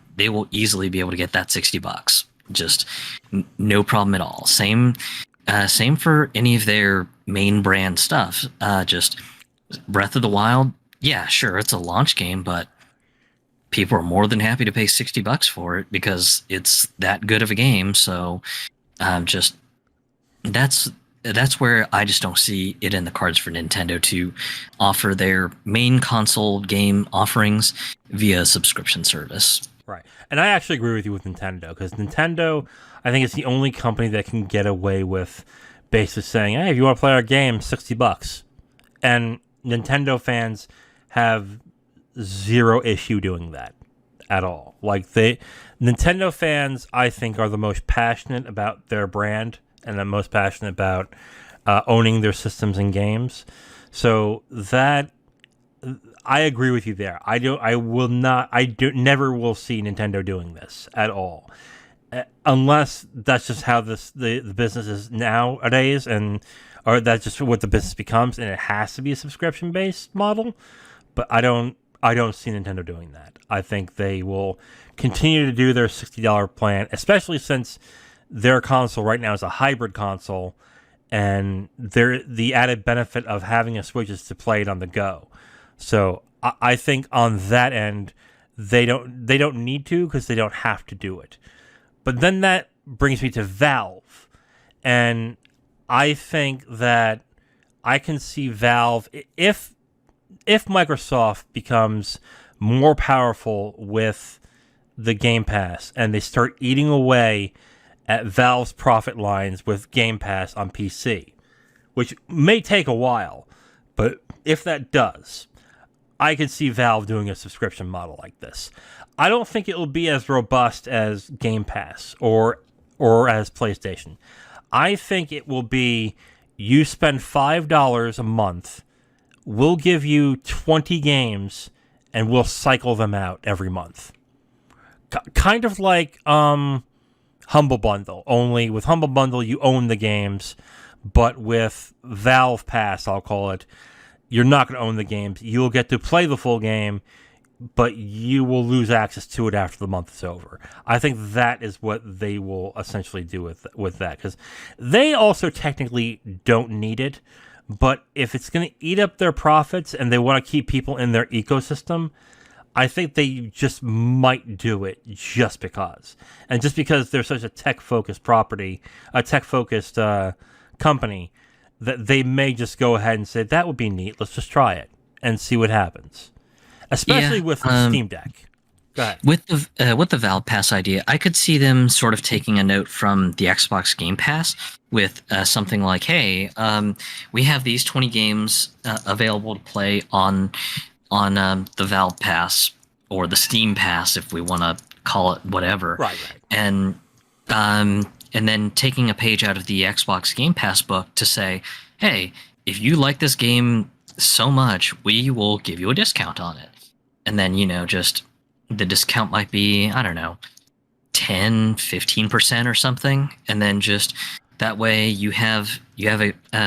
easily be able to get that $60. Just no problem at all. Same for any of their main brand stuff. Just Breath of the Wild, yeah, sure, it's a launch game, but people are more than happy to pay $60 for it because it's that good of a game. So just that's where I just don't see it in the cards for Nintendo to offer their main console game offerings via subscription service. Right. And I actually agree with you with Nintendo, because Nintendo, I think, is the only company that can get away with basically saying, hey, if you want to play our game, $60. And Nintendo fans have zero issue doing that at all. Like, Nintendo fans, I think, are the most passionate about their brand and the most passionate about owning their systems and games. So that, I agree with you there. Never will see Nintendo doing this at all, unless that's just how the business is nowadays, or that's just what the business becomes, and it has to be a subscription based model. But I don't see Nintendo doing that. I think they will continue to do their $60 plan, especially since their console right now is a hybrid console, and the added benefit of having a Switch is to play it on the go. So I think on that end, they don't need to, because they don't have to do it. But then that brings me to Valve, and I think that I can see Valve, if Microsoft becomes more powerful with the Game Pass and they start eating away at Valve's profit lines with Game Pass on PC, which may take a while, but if that does, I could see Valve doing a subscription model like this. I don't think it will be as robust as Game Pass or as PlayStation. I think it will be, you spend $5 a month, we'll give you 20 games, and we'll cycle them out every month. Kind of like Humble Bundle, only with Humble Bundle you own the games, but with Valve Pass, I'll call it, you're not going to own the games. You'll get to play the full game, but you will lose access to it after the month is over. I think that is what they will essentially do with that, because they also technically don't need it, but if it's going to eat up their profits and they want to keep people in their ecosystem, I think they just might do it just because. And just because they're such a tech-focused company, that they may just go ahead and say, that would be neat, let's just try it and see what happens. Especially with the Steam Deck. Go ahead. With the Valve Pass idea, I could see them sort of taking a note from the Xbox Game Pass with something like, hey, we have these 20 games available to play on the Valve Pass, or the Steam Pass, if we want to call it whatever. Right. And then taking a page out of the Xbox Game Pass book to say, hey, if you like this game so much, we will give you a discount on it. And then, just the discount might be, I don't know, 10, 15% or something. And then just that way you have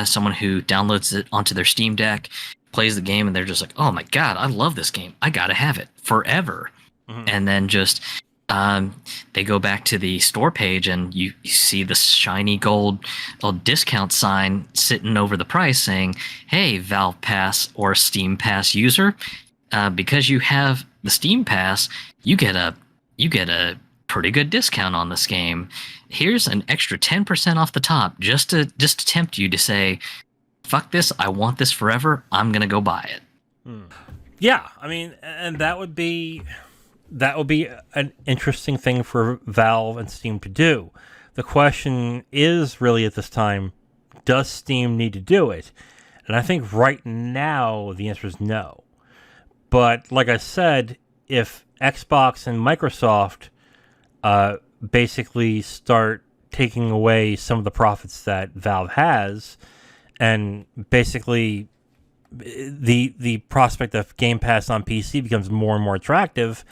someone who downloads it onto their Steam Deck, plays the game and they're just like, oh my god, I love this game. I gotta have it forever. And then just they go back to the store page and you see the shiny gold discount sign sitting over the price saying, hey, Valve Pass or Steam Pass user, because you have the Steam Pass, you get a pretty good discount on this game. Here's an extra 10% off the top just to tempt you to say, fuck this, I want this forever, I'm gonna go buy it. Yeah, I mean, and that would be an interesting thing for Valve and Steam to do. The question is really at this time, does Steam need to do it? And I think right now the answer is no. But like I said, if Xbox and Microsoft basically start taking away some of the profits that Valve has, and basically the prospect of Game Pass on PC becomes more and more attractive,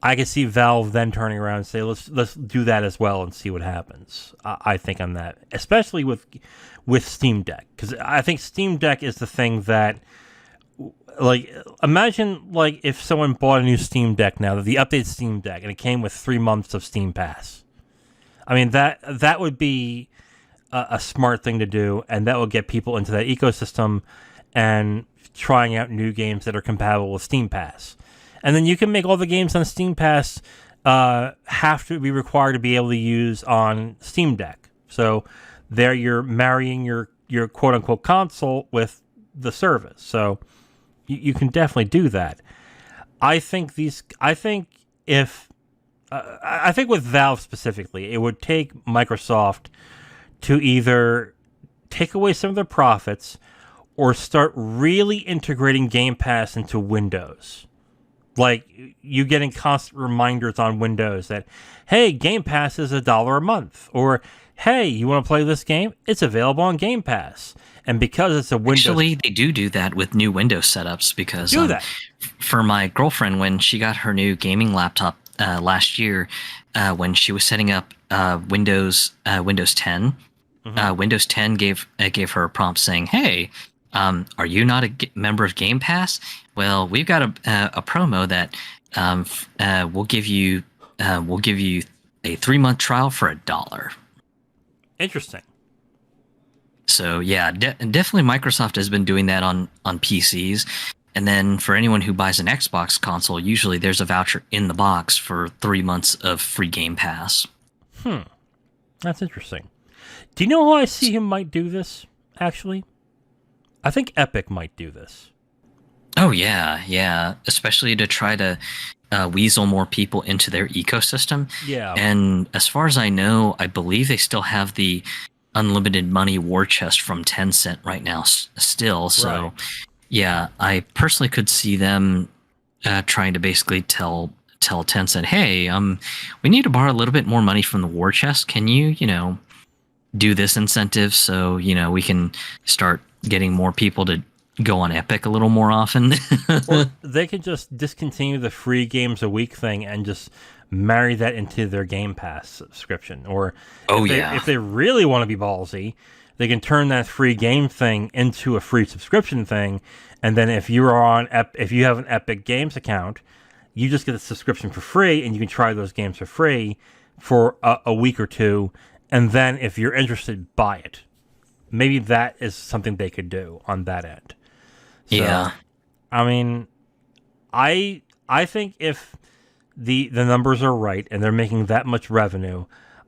I can see Valve then turning around and say, let's do that as well and see what happens. I think on that, especially with Steam Deck, because I think Steam Deck is the thing that, like, imagine like if someone bought a new Steam Deck now, the updated Steam Deck, and it came with 3 months of Steam Pass. I mean, that would be a smart thing to do, and that will get people into that ecosystem and trying out new games that are compatible with Steam Pass. And then you can make all the games on Steam Pass have to be required to be able to use on Steam Deck. So there you're marrying your quote-unquote console with the service. So you can definitely do that. I think with Valve specifically, it would take Microsoft to either take away some of their profits or start really integrating Game Pass into Windows. Like, you getting constant reminders on Windows that, hey, Game Pass is $1 a month. Or, hey, you want to play this game? It's available on Game Pass. And because it's a Windows... Actually, they do that with new Windows setups because for my girlfriend, when she got her new gaming laptop last year, when she was setting up Windows 10, Windows 10 gave her a prompt saying, hey, are you not a member of Game Pass? Well, we've got a promo that we'll give you a 3-month trial for $1. Interesting. So yeah, definitely Microsoft has been doing that on PCs. And then for anyone who buys an Xbox console, usually there's a voucher in the box for 3 months of free Game Pass. That's interesting. Do you know who I see who might do this, actually? I think Epic might do this. Oh, yeah. Especially to try to weasel more people into their ecosystem. Yeah. And as far as I know, I believe they still have the unlimited money war chest from Tencent right now still. So, right. Yeah, I personally could see them trying to basically tell Tencent, hey, we need to borrow a little bit more money from the war chest. Can you, do this incentive so, we can start getting more people to go on Epic a little more often? Or they could just discontinue the free games a week thing and just marry that into their Game Pass subscription. Or if they really want to be ballsy, they can turn that free game thing into a free subscription thing, and then if you have an Epic Games account, you just get a subscription for free, and you can try those games for free for a week or two, and then if you're interested, buy it. Maybe that is something they could do on that end. So, yeah. I mean, I think if the numbers are right and they're making that much revenue,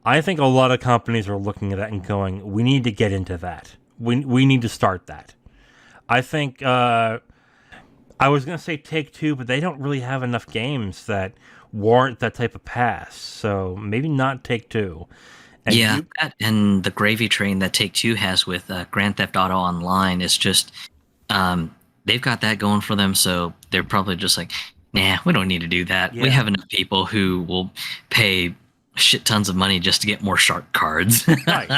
I think a lot of companies are looking at that and going, we need to get into that. We need to start that. I think I was going to say Take-Two, but they don't really have enough games that warrant that type of pass. So maybe not Take-Two. And and the gravy train that Take-Two has with Grand Theft Auto Online is just they've got that going for them, so they're probably just like, nah, we don't need to do that. Yeah. We have enough people who will pay shit tons of money just to get more shark cards. Right.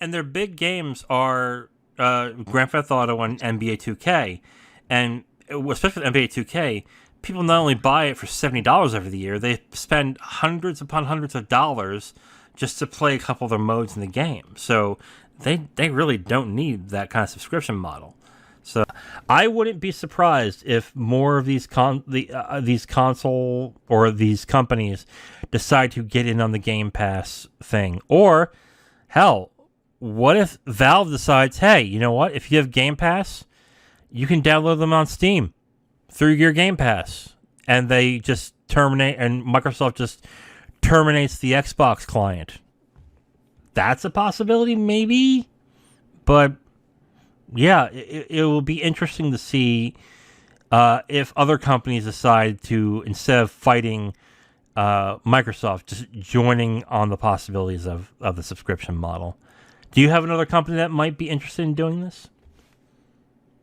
And their big games are Grand Theft Auto and NBA 2K. And especially with NBA 2K, people not only buy it for $70 every year, they spend hundreds upon hundreds of dollars just to play a couple of their modes in the game. So they really don't need that kind of subscription model. So I wouldn't be surprised if more of these these console or these companies decide to get in on the Game Pass thing. Or hell, what if Valve decides, hey, you know what? If you have Game Pass, you can download them on Steam through your Game Pass, and they just terminate, and Microsoft just terminates the Xbox client. That's a possibility, maybe, but yeah, it will be interesting to see if other companies decide to, instead of fighting Microsoft, just joining on the possibilities of the subscription model. Do you have another company that might be interested in doing this?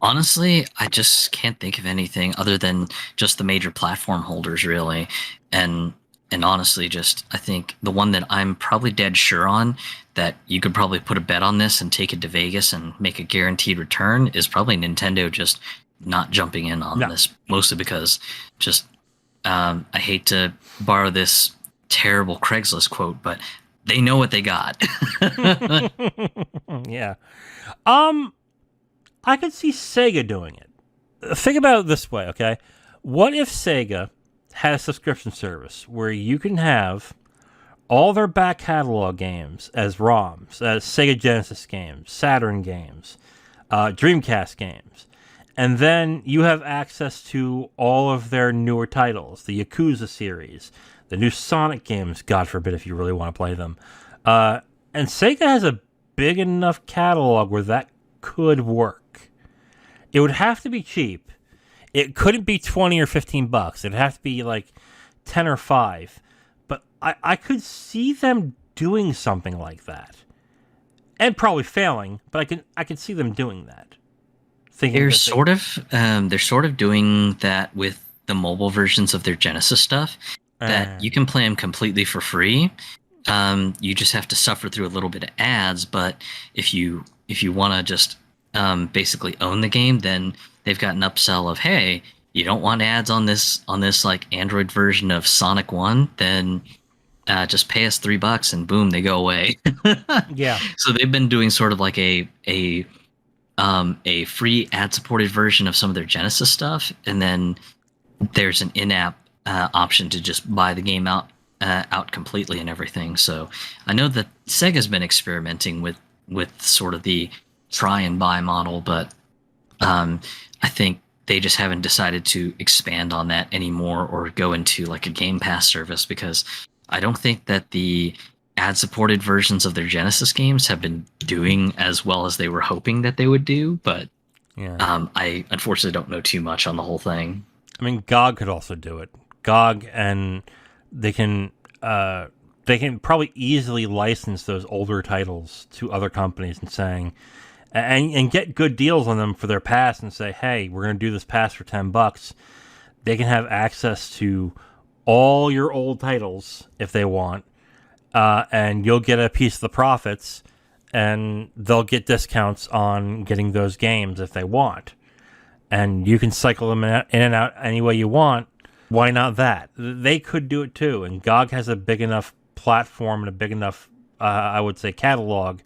Honestly, I just can't think of anything other than just the major platform holders, really. And honestly, just I think the one that I'm probably dead sure on that you could probably put a bet on this and take it to Vegas and make a guaranteed return is probably Nintendo just not jumping in on this, mostly because just I hate to borrow this terrible Craigslist quote, but they know what they got. Yeah. I could see Sega doing it. Think about it this way, okay? What if Sega had a subscription service where you can have all their back catalog games as ROMs, as Sega Genesis games, Saturn games, Dreamcast games, and then you have access to all of their newer titles, the Yakuza series, the new Sonic games, God forbid if you really want to play them. And Sega has a big enough catalog where that could work. It would have to be cheap. It couldn't be $20 or $15. It'd have to be like 10 or 5. But I could see them doing something like that. And probably failing, but I can see them doing that. They're sort of doing that with the mobile versions of their Genesis stuff. That you can play them completely for free. You just have to suffer through a little bit of ads, but if you want to just basically own the game, then they've got an upsell of, hey, you don't want ads on this like Android version of Sonic 1, then just pay us $3 and boom, they go away. Yeah. So they've been doing sort of like a free ad supported version of some of their Genesis stuff, and then there's an in-app option to just buy the game out completely and everything. So I know that Sega's been experimenting with sort of the try and buy model, but I think they just haven't decided to expand on that anymore or go into like a Game Pass service, because I don't think that the ad supported versions of their Genesis games have been doing as well as they were hoping that they would do. But yeah. I unfortunately don't know too much on the whole thing. I mean, GOG could also do it. GOG, and they can probably easily license those older titles to other companies and saying, and get good deals on them for their pass and say, hey, we're going to do this pass for $10. They can have access to all your old titles if they want, and you'll get a piece of the profits, and they'll get discounts on getting those games if they want. And you can cycle them in and out any way you want. Why not that? They could do it too. And GOG has a big enough platform and a big enough, I would say, catalog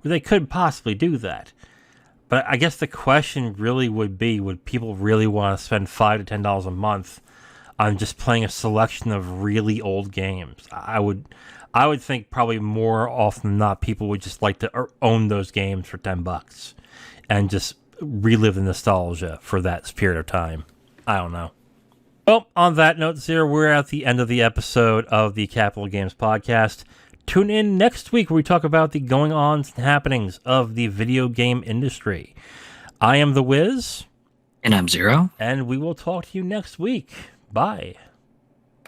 where they could possibly do that. But I guess the question really would be, would people really want to spend $5 to $10 a month on just playing a selection of really old games? I would think probably more often than not, people would just like to own those games for $10 and just relive the nostalgia for that period of time. I don't know. Well, on that note, Zero, we're at the end of the episode of the Capital Games Podcast. Tune in next week where we talk about the going-ons and happenings of the video game industry. I am The Wiz. And I'm Zero. And we will talk to you next week. Bye.